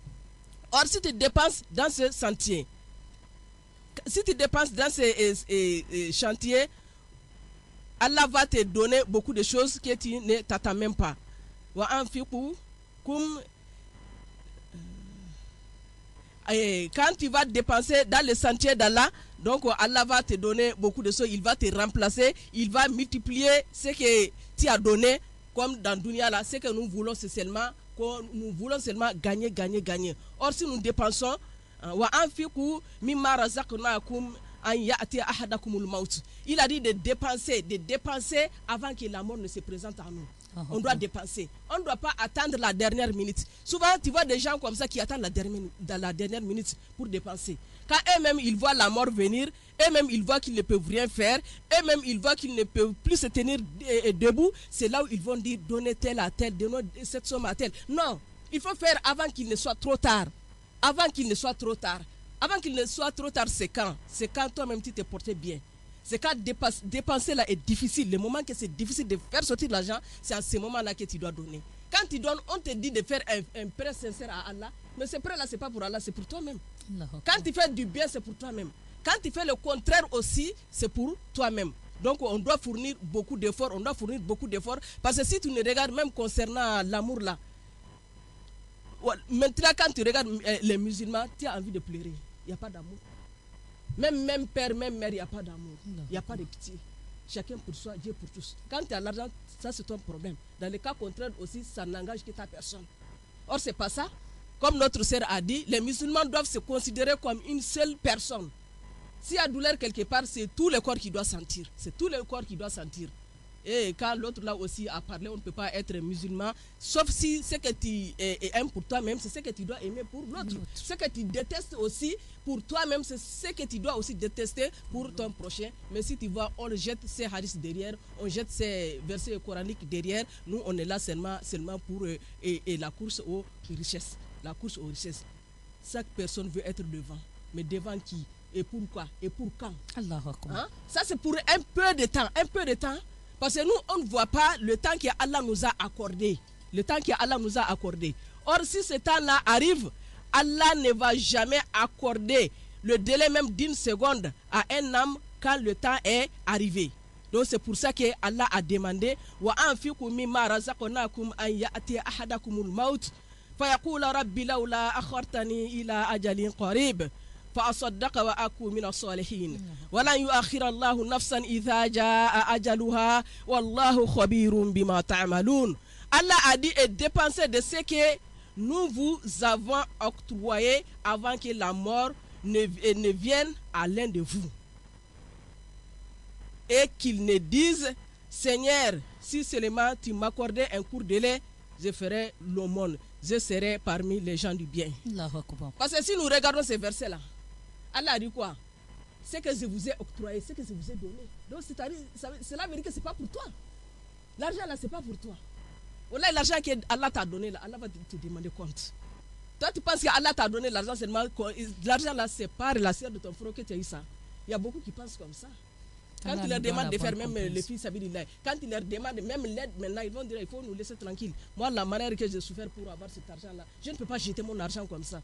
Or, si tu dépenses dans ce sentier, si tu dépenses dans ces chantiers, Allah va te donner beaucoup de choses que tu ne t'attends même pas. Quand tu vas dépenser dans le sentier d'Allah, donc Allah va te donner beaucoup de choses, il va te remplacer, il va multiplier ce que tu as donné, comme dans Dunia là, ce que nous voulons c'est seulement gagner. Or si nous dépensons, il a dit de dépenser avant que la mort ne se présente à nous. On doit dépenser. On ne doit pas attendre la dernière minute. Souvent, tu vois des gens comme ça qui attendent la dernière minute pour dépenser. Quand eux-mêmes, ils voient la mort venir, eux-mêmes, ils voient qu'ils ne peuvent rien faire, eux-mêmes, ils voient qu'ils ne peuvent plus se tenir debout, c'est là où ils vont dire, donnez tel à tel, donnez cette somme à tel. Non, il faut faire avant qu'il ne soit trop tard. Avant qu'il ne soit trop tard. Avant qu'il ne soit trop tard, c'est quand? C'est quand toi-même tu te portes bien. C'est quand dépenser là est difficile. Le moment que c'est difficile de faire sortir l'argent, c'est à ce moment-là que tu dois donner. Quand tu donnes, on te dit de faire un prêt sincère à Allah. Mais ce prêt-là, ce n'est pas pour Allah, c'est pour toi-même. Quand tu fais du bien, c'est pour toi-même. Quand tu fais le contraire aussi, c'est pour toi-même. Donc on doit fournir beaucoup d'efforts, parce que si tu ne regardes même concernant l'amour là, maintenant quand tu regardes les musulmans, tu as envie de pleurer. Il n'y a pas d'amour. Même père, même mère, il n'y a pas d'amour. Il n'y a pas de pitié. Chacun pour soi, Dieu pour tous. Quand tu as l'argent, ça c'est ton problème. Dans le cas contraire aussi, ça n'engage que ta personne. Or, c'est pas ça. Comme notre sœur a dit, les musulmans doivent se considérer comme une seule personne. S'il y a douleur quelque part, c'est tout le corps qui doit sentir. C'est tout le corps qui doit sentir. Et quand l'autre là aussi a parlé, on ne peut pas être musulman, sauf si ce que tu aimes pour toi-même, c'est ce que tu dois aimer pour l'autre. Ce que tu détestes aussi pour toi-même, c'est ce que tu dois aussi détester pour ton prochain. Mais si tu vois, on jette ces hadiths derrière, on jette ces versets coraniques derrière, nous on est là seulement pour la course aux richesses. La course aux richesses. Chaque personne veut être devant. Mais devant qui? Et pourquoi? Et pour quand? Hein? Ça c'est pour un peu de temps. Parce que nous, on ne voit pas le temps qu'Allah nous a accordé. Or, si ce temps-là arrive, Allah ne va jamais accorder le délai même d'une seconde à un homme quand le temps est arrivé. Donc, c'est pour ça que Allah a demandé wa anfiqu mimma razaqnakum an ya'ti ahadakumul maut fa yaqula rabbi laula akhartani ila ajalin qarib. فأصدق وأكون من الصالحين ولن يؤخر الله نفسا إذا جاء أجلها والله خبير بما تعملون. Allah a dit et dépensez de ce que nous vous avons octroyé avant que la mort ne vienne à l'un de vous. Et qu'il ne dise, Seigneur, si seulement tu m'accordais un court délai, je ferai l'aumône, je serai parmi les gens du bien. Parce que si nous regardons ces versets-là, Allah a dit quoi? Ce que je vous ai octroyé, ce que je vous ai donné. Donc cela veut dire que ce n'est pas pour toi. L'argent là, ce n'est pas pour toi. Voilà, l'argent que Allah t'a donné là, Allah va te demander compte. Toi, tu penses qu'Allah t'a donné l'argent seulement. L'argent là, c'est pas la sœur de ton frère que tu as eu ça. Il y a beaucoup qui pensent comme ça. Quand tu leur demandes de faire même les filles sabilillah, quand tu leur demandes même l'aide maintenant, ils vont dire il faut nous laisser tranquille. Moi, la manière que j'ai souffert pour avoir cet argent-là, je ne peux pas jeter mon argent comme ça.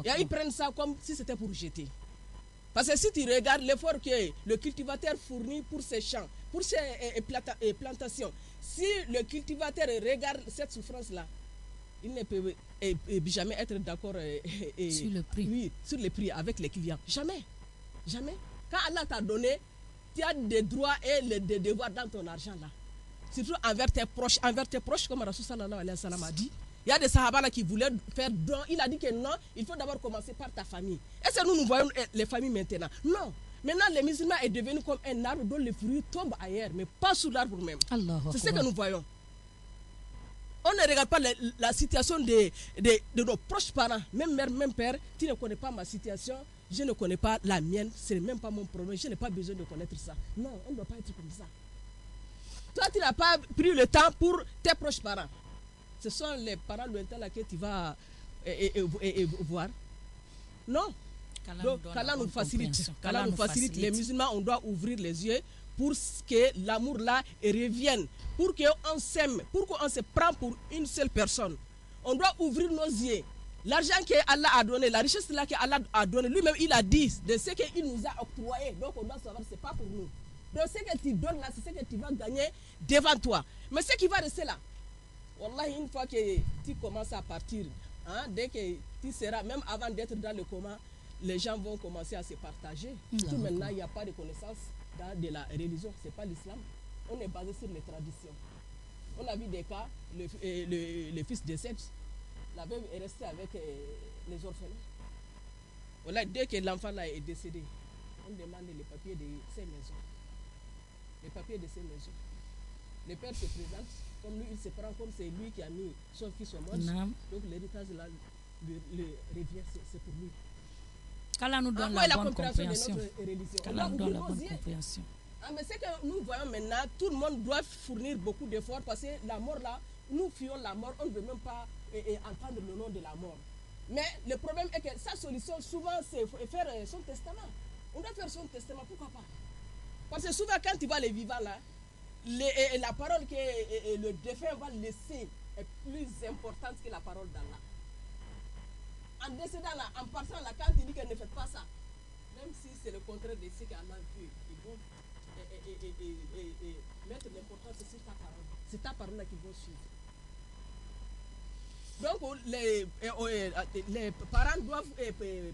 Et ils prennent ça comme si c'était pour jeter. Parce que si tu regardes l'effort que le cultivateur fournit pour ses champs, pour ses plantations, si le cultivateur regarde cette souffrance-là, il ne peut jamais être d'accord sur le prix. Oui, sur le prix avec les clients. Jamais. Jamais. Quand Allah t'a donné, tu as des droits et des devoirs dans ton argent là. Surtout envers tes proches, comme Rasul sallallahu alayhi wa sallam a dit. Il y a des sahaba là qui voulaient faire don. Il a dit que non, il faut d'abord commencer par ta famille. Est-ce que nous voyons les familles maintenant? Non. Maintenant, les musulmans est devenu comme un arbre dont les fruits tombent ailleurs, mais pas sous l'arbre même. C'est ce que nous voyons. On ne regarde pas la situation de nos proches parents, même mère, même père. Tu ne connais pas ma situation, je ne connais pas la mienne, ce n'est même pas mon problème, je n'ai pas besoin de connaître ça. Non, on ne doit pas être comme ça. Toi, tu n'as pas pris le temps pour tes proches parents. Ce sont les parents lointains là que tu vas voir. Non. Donc, qu'Allah nous facilite. Qu'Allah nous facilite. Les musulmans, on doit ouvrir les yeux pour que l'amour là revienne. Pour qu'on s'aime, pour qu'on se prend pour une seule personne. On doit ouvrir nos yeux. L'argent que Allah a donné, la richesse là que Allah a donné, lui-même il a dit de ce qu'il nous a octroyé. Donc on doit savoir que ce n'est pas pour nous. Donc ce que tu donnes là, c'est ce que tu vas gagner devant toi. Mais ce qui va rester là, Wallah, une fois que tu commences à partir, hein, dès que tu seras, même avant d'être dans le coma, les gens vont commencer à se partager. Tout maintenant, il n'y a pas de connaissance de la religion, ce n'est pas l'islam. On est basé sur les traditions. On a vu des cas, le fils décède, la veuve est restée avec les orphelins. Voilà, dès que l'enfant là est décédé, on demande les papiers de ses maisons. Les papiers de ses maisons. Le père se présente, comme lui, il se prend comme c'est lui qui a mis son fils au monde. Donc l'héritage là, le revient, c'est pour lui. Qu'Allah nous donne la bonne compréhension. Qu'Allah nous donne la bonne compréhension. Mais ce que nous voyons maintenant, tout le monde doit fournir beaucoup d'efforts parce que la mort là, nous fuyons la mort, on ne veut même pas entendre le nom de la mort. Mais le problème est que sa solution souvent c'est faire son testament. On doit faire son testament, pourquoi pas? Parce que souvent quand tu vois les vivants là, la parole que le défunt va laisser est plus importante que la parole d'Allah. En décédant là, en partant là, quand il dit qu'elle ne fait pas ça, même si c'est le contraire de ce qu'Allah veut, ils vont mettre l'importance sur ta parole. C'est ta parole là qu'ils vont suivre. Donc les parents doivent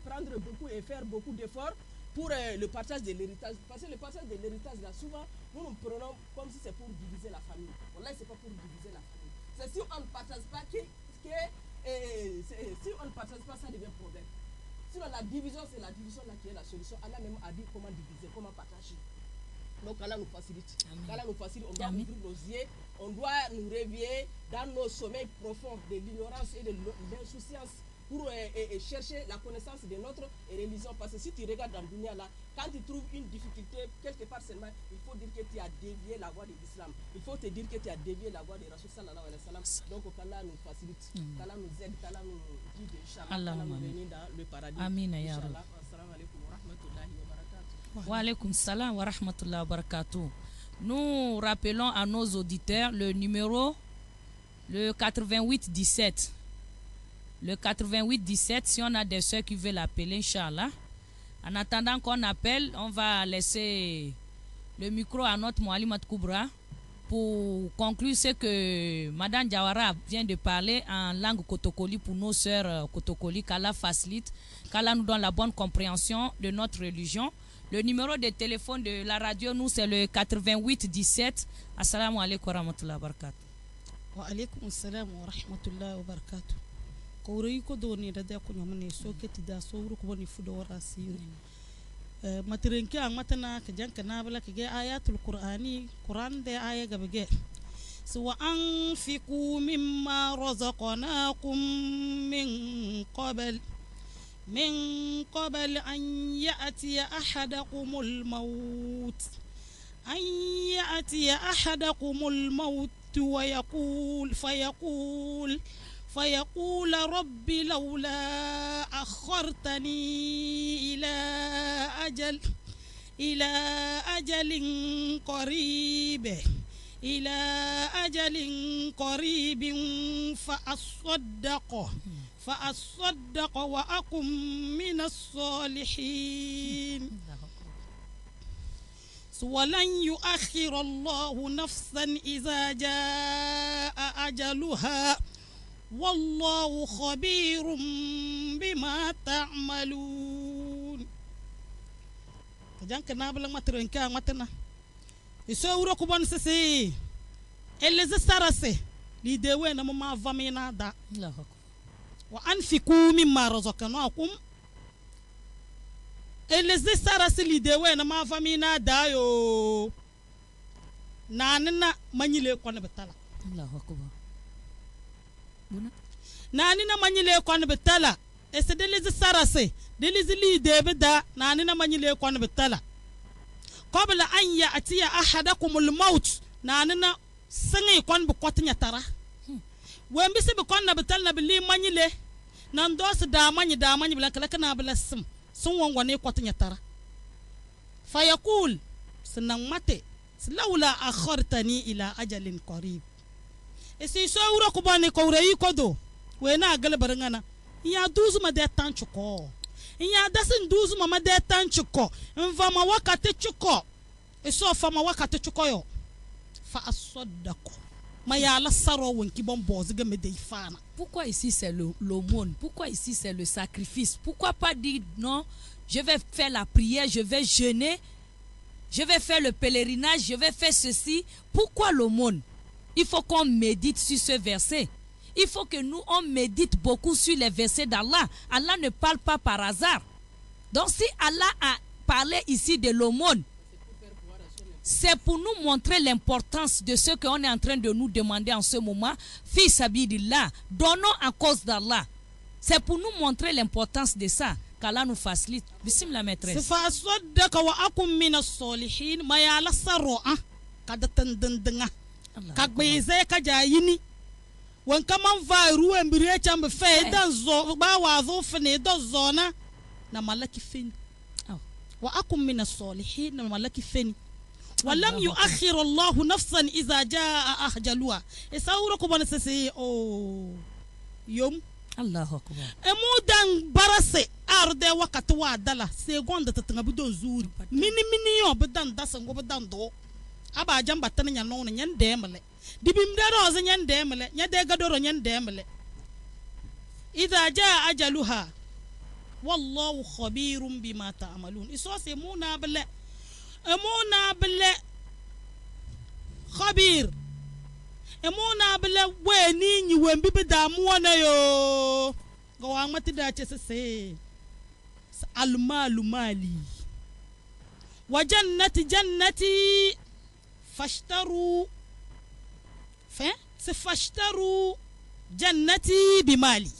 prendre beaucoup et faire beaucoup d'efforts pour le partage de l'héritage. Parce que le partage de l'héritage là, souvent, nous nous prenons comme si c'est pour diviser la famille. Là, c'est pas pour diviser la famille. C'est si on ne partage pas si on ne partage pas, ça devient problème. Sinon la division, c'est la division là qui est la solution. Allah même a dit comment diviser, comment partager. Donc Allah nous facilite. Allah nous facilite, on doit ouvrir nos yeux, on doit nous réveiller dans nos sommeils profonds de l'ignorance et de l'insouciance pour chercher la connaissance de notre religion. Parce que si tu regardes dans le dunya là, quand tu trouves une difficulté quelque part seulement, il faut dire que tu as dévié la voie de l'islam. Il faut te dire que tu as dévié la voie de Rasul sallallahu alayhi wa sallam. Donc qu'Allah nous facilite, qu'Allah nous aide, qu'Allah nous guide, Inch'Allah, qu'Allah nous réunit dans le paradis. Amin ya Rabbi. Assalamu alaikum wa rahmatullahi wa barakatuh. Wa alaikum salam wa rahmatullahi wa barakatuh. Nous rappelons à nos auditeurs le numéro, le 8817. Le 8817, si on a des soeurs qui veulent appeler, Inch'Allah. En attendant qu'on appelle, on va laisser le micro à notre Moualimat Koubra pour conclure ce que Madame Diawara vient de parler en langue Kotokoli pour nos sœurs Kotokoli. Qu'Allah facilite, qu'Allah nous donne la bonne compréhension de notre religion. Le numéro de téléphone de la radio, nous, c'est le 8817. Assalamu alaikum wa rahmatullahi wa barakatuh. Wa alaikum assalam wa rahmatullahi wa barakatuh. Kawrai ko doni da da kunya mane so keti da so ru ko ni fudo wara siri matirenki an matana ka janka na bala ka ga ayatul qur'ani qur'an da aya ga bege so wa anfiqu mimma razaqnakum min qabl an ya'ti ahadakumul maut wa yaqul فيقول رب لولا أخرتني إلى أجل قريب فأصدق وأكن من الصالحين ولن يؤخر الله نفسا إذا جاء أجلها والله خبير بما تعملون. Jangan kenapa lang matrenka matena. Iso uro kuban sesi. Eleze sarase. Lidewe na mama vamina da. Wa anfiku mimma razaqnakum. Eleze sarase lidewe na mama vamina da yo. Nanina manyile kwana betala. Allahu akbar. Nanina manyile kwana betala. Ese deleze sarase. Deleze lidebe da nanina manyile kwana betala. Qabla an ya'tiya ahadakumul maut nanina sangi kon bu kotinya tara. Wembi se bu kon na betal na bili manyile nan dos da manyi bla kala kana bla sim sun wongone kotinya tara. Fayaqul sanang mate laula akhartani ila ajalin qarib. Ese so wuro ko bani ko reyi kodo we na gal barangana ya duzu ma de tanchuko inya dasin duzu ma de tanchuko mvama wakati chuko eso fama wakati chuko yo fa asaddaqo ma ya la saro wonki bon boz ga me de fana. Pourquoi ici c'est l'aumône? Pourquoi ici c'est le sacrifice? Pourquoi pas dire non, je vais faire la prière, je vais jeûner, je vais faire le pèlerinage, je vais faire ceci? Pourquoi l'aumône? Il faut qu'on médite sur ce verset. Il faut que nous, on médite beaucoup sur les versets d'Allah. Allah ne parle pas par hasard. Donc si Allah a parlé ici de l'aumône, c'est pour nous montrer l'importance de ce qu'on est en train de nous demander en ce moment. Fi sabidillah, donnons à cause d'Allah. C'est pour nous montrer l'importance de ça. Qu'Allah nous facilite. Bismillah maîtresse. Wan kaman va ruwan bire chambe fe dan zo ba wa zo fene do zona na malaki feni wa akum min as-salihin na malaki feni wa lam yu'akhir Allah nafsan idha jaa ajaluha isawro ko bon sese o yom Allahu akbar emudan barase arde wakati wa dala seconde tatanga bidon zuri mini yo bidan dasango bidan do aba jamba tan nya no nyen demle dibim daro za nyen demle nya de gadoro nyen demle idha jaa ajaluha wallahu khabirun bima ta'malun iso se muna bele khabir emuna bele weni nyi wembi bidamu wana yo go wa mati da ce se almalu mali wa jannati fashtaru fashtaru jannati bimali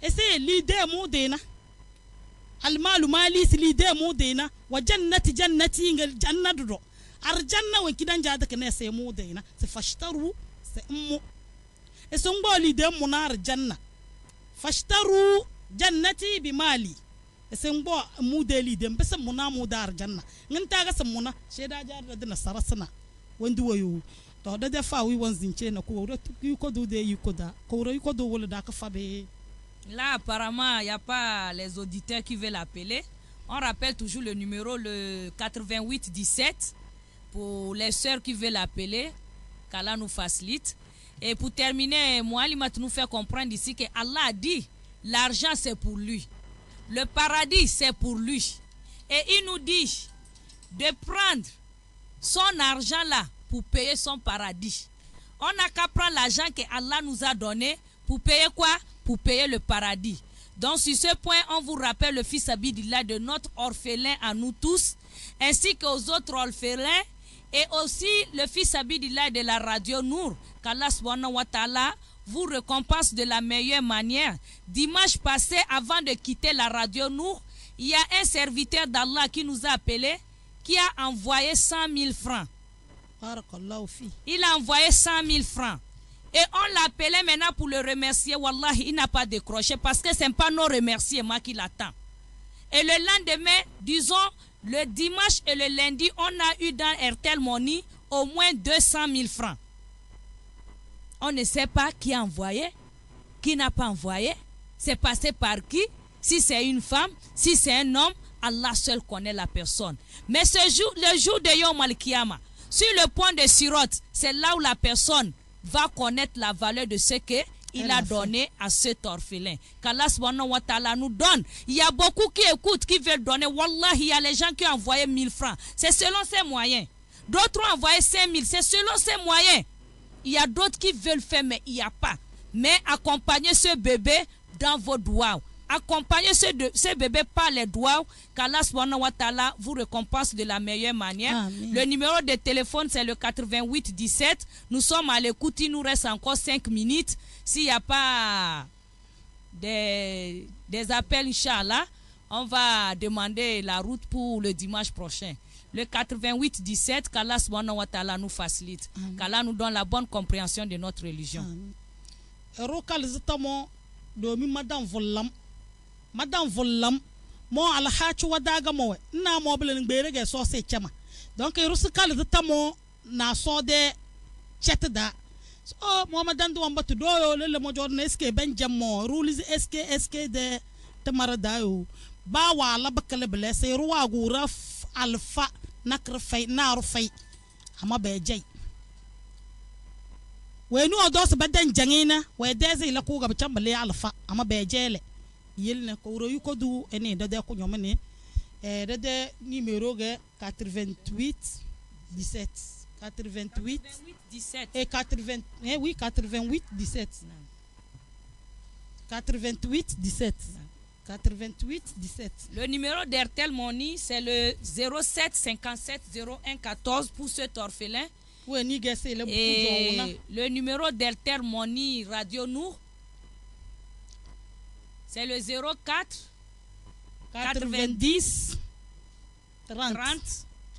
ese lide mu dena almalu mali si lide mu dena wa jannati ngal jannatu do arjanna wa kidan jada kana se mu dena se fashtaru se ummu ese ngo lide mu na arjanna fashtaru jannati bimali ese ngo mu de lide mbese mu na mu da arjanna nganta ga samuna sheda jada da sarasana wandi wayo to da fa wi wanzinche na ko ko do de yukoda ko do wala da ka fabe. Là apparemment il y a pas les auditeurs qui veulent appeler. On rappelle toujours le numéro le 88 17 pour les sœurs qui veulent appeler, qu'Allah nous facilite. Et pour terminer, Moualimat nous fait comprendre ici que Allah a dit l'argent c'est pour lui. Le paradis c'est pour lui. Et il nous dit de prendre son argent là pour payer son paradis. On n'a qu'à prendre l'argent que Allah nous a donné pour payer quoi? Pour payer le paradis. Donc sur ce point, on vous rappelle le fils Abidillah de notre orphelin à nous tous, ainsi qu'aux autres orphelins, et aussi le fils Abidillah de la radio Nour, qu'Allah subhanahu wa ta'ala vous récompense de la meilleure manière. Dimanche passé, avant de quitter la radio Nour, il y a un serviteur d'Allah qui nous a appelé, qui a envoyé 100 000 francs. Il a envoyé 100 000 francs. Et on l'appelait maintenant pour le remercier. Wallahi, il n'a pas décroché parce que ce n'est pas nos remerciements qui l'attend. Et le lendemain, disons, le dimanche et le lundi, on a eu dans Airtel Money au moins 200 000 francs. On ne sait pas qui a envoyé, qui n'a pas envoyé. C'est passé par qui? Si c'est une femme, si c'est un homme, Allah seul connaît la personne. Mais ce jour, le jour de Yom Al-Kiyama, sur le point de Siroth, c'est là où la personne va connaître la valeur de ce qu'il a donné à cet orphelin. Qu'Allah subhanahu wa ta'ala nous donne. Il y a beaucoup qui écoutent, qui veulent donner. Wallahi, il y a les gens qui ont envoyé 1000 francs. C'est selon ses moyens. D'autres ont envoyé 5000. C'est selon ses moyens. Il y a d'autres qui veulent faire, mais il n'y a pas. Mais accompagnez ce bébé dans vos doigts. Accompagnez ce bébé par les doigts, qu'Allah subhanahu wa ta'ala vous récompense de la meilleure manière. Amen. Le numéro de téléphone, c'est le 88 17. Nous sommes à l'écoute, il nous reste encore 5 minutes. S'il n'y a pas des appels, Inch'Allah, on va demander la route pour le dimanche prochain. Le 88 17, qu'Allah subhanahu wa ta'ala nous facilite. Qu'Allah nous donne la bonne compréhension de notre religion. Madame Vollam, mo alhachu wadaga mo na mo belen gbere ge so se chama donc rusikal tamo na so de chetda so mo madan do mbatu do yo le mo jor neske benjam mo rules sk de tamara dayo ba wala bakale blesse ruwa gura alfa nakr fay naru fay ama be jey we nu odos badan jangina we deze la ku ga chambale alfa ama be jele yelne ko wuro yu ko du ene dade ko nyomene dade numéro ge 88 17 88 17 et 80 oui 88 17 88 17 88 17. Le numéro d'Airtel Money c'est le 07 57 01 14 pour cet orphelin. Oui, ni gesse le et le numéro d'Airtel Money Radio Nour c'est le 04 90 30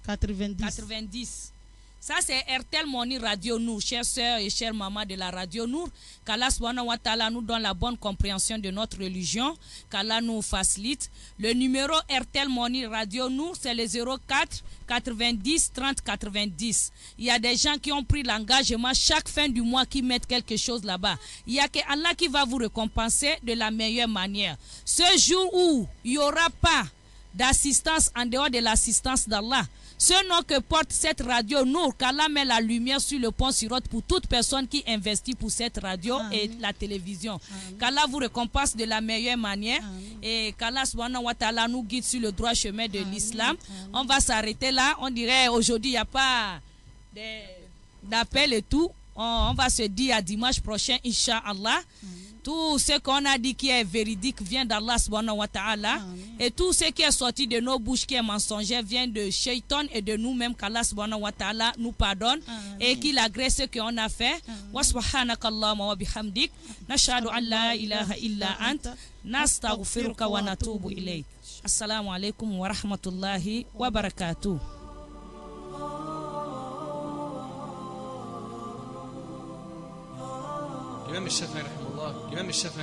90. Ça c'est Airtel Money Radio Nour, chères sœurs et chères mamans de la Radio Nour. Qu'Allah subhanahu wa ta'ala nous donne la bonne compréhension de notre religion, qu'Allah nous facilite. Le numéro Airtel Money Radio Nour c'est le 04 90 30 90. Il y a des gens qui ont pris l'engagement chaque fin du mois qui mettent quelque chose là-bas. Il y a que Allah qui va vous récompenser de la meilleure manière. Ce jour où il n'y aura pas d'assistance en dehors de l'assistance d'Allah, ce nom que porte cette radio Nour, qu'Allah met la lumière sur le pont Siroth pour toute personne qui investit pour cette radio et la télévision. Qu'Allah vous récompense de la meilleure manière et qu'Allah subhanahu wa ta'ala nous guide sur le droit chemin de l'islam. On va s'arrêter là. On dirait aujourd'hui il n'y a pas d'appel et tout. On va se dire à dimanche prochain, Inch'Allah. Tout ce qu'on a dit qui est véridique vient d'Allah subhanahu wa ta'ala. Et tout ce qui est sorti de nos bouches qui est mensonger vient de Shaitan et de nous-mêmes, qu'Allah subhanahu wa ta'ala nous pardonne et qu'il agrée ce qu'on a fait. Wa subhanakallahumma wa bihamdik nashhadu an la ilaha illa ant nastaghfiruka wa natubu ilayk. Assalamu alaikum wa rahmatullahi wa barakatuh. L'imam Shafi'i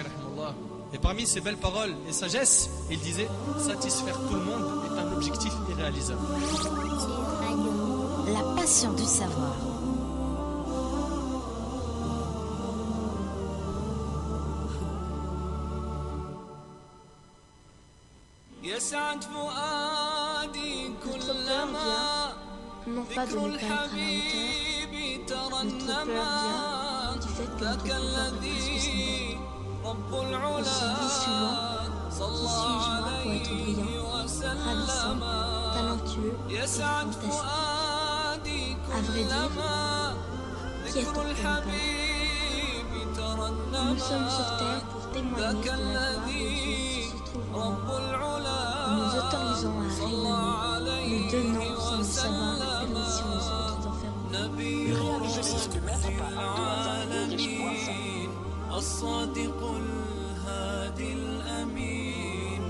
rahimahullah. Et parmi ces belles paroles et sagesse, il disait satisfaire tout le monde est un objectif irréalisable. La passion du savoir. Notre peur vient non pas de ne pas être à la hauteur, notre peur vient du fait que notre corps est presque sans borne. On se dit souvent, qui suis-je moi pour être brillant, ravissant, talentueux et fantastique. À vrai dire, qui est-on pour ne pas l'être? Nous sommes sur terre pour témoigner de la gloire de Dieu qui se trouve en nous. Nous nous autorisons à rayonner, nous donnons sans le savoir la permission aux autres d'en faire autant. Réaliser c'est ce que mettre par hasard l'espoir. الصادق الهادي الأمين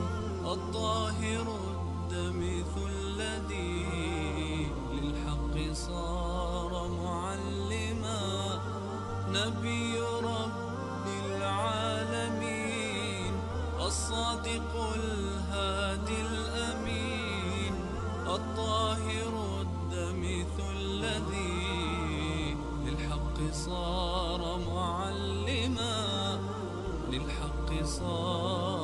الطاهر الدمث الذي للحق صار معلما نبي رب العالمين الصادق الهادي الأمين الطاهر الدمث الذي للحق صار معلما للحق صار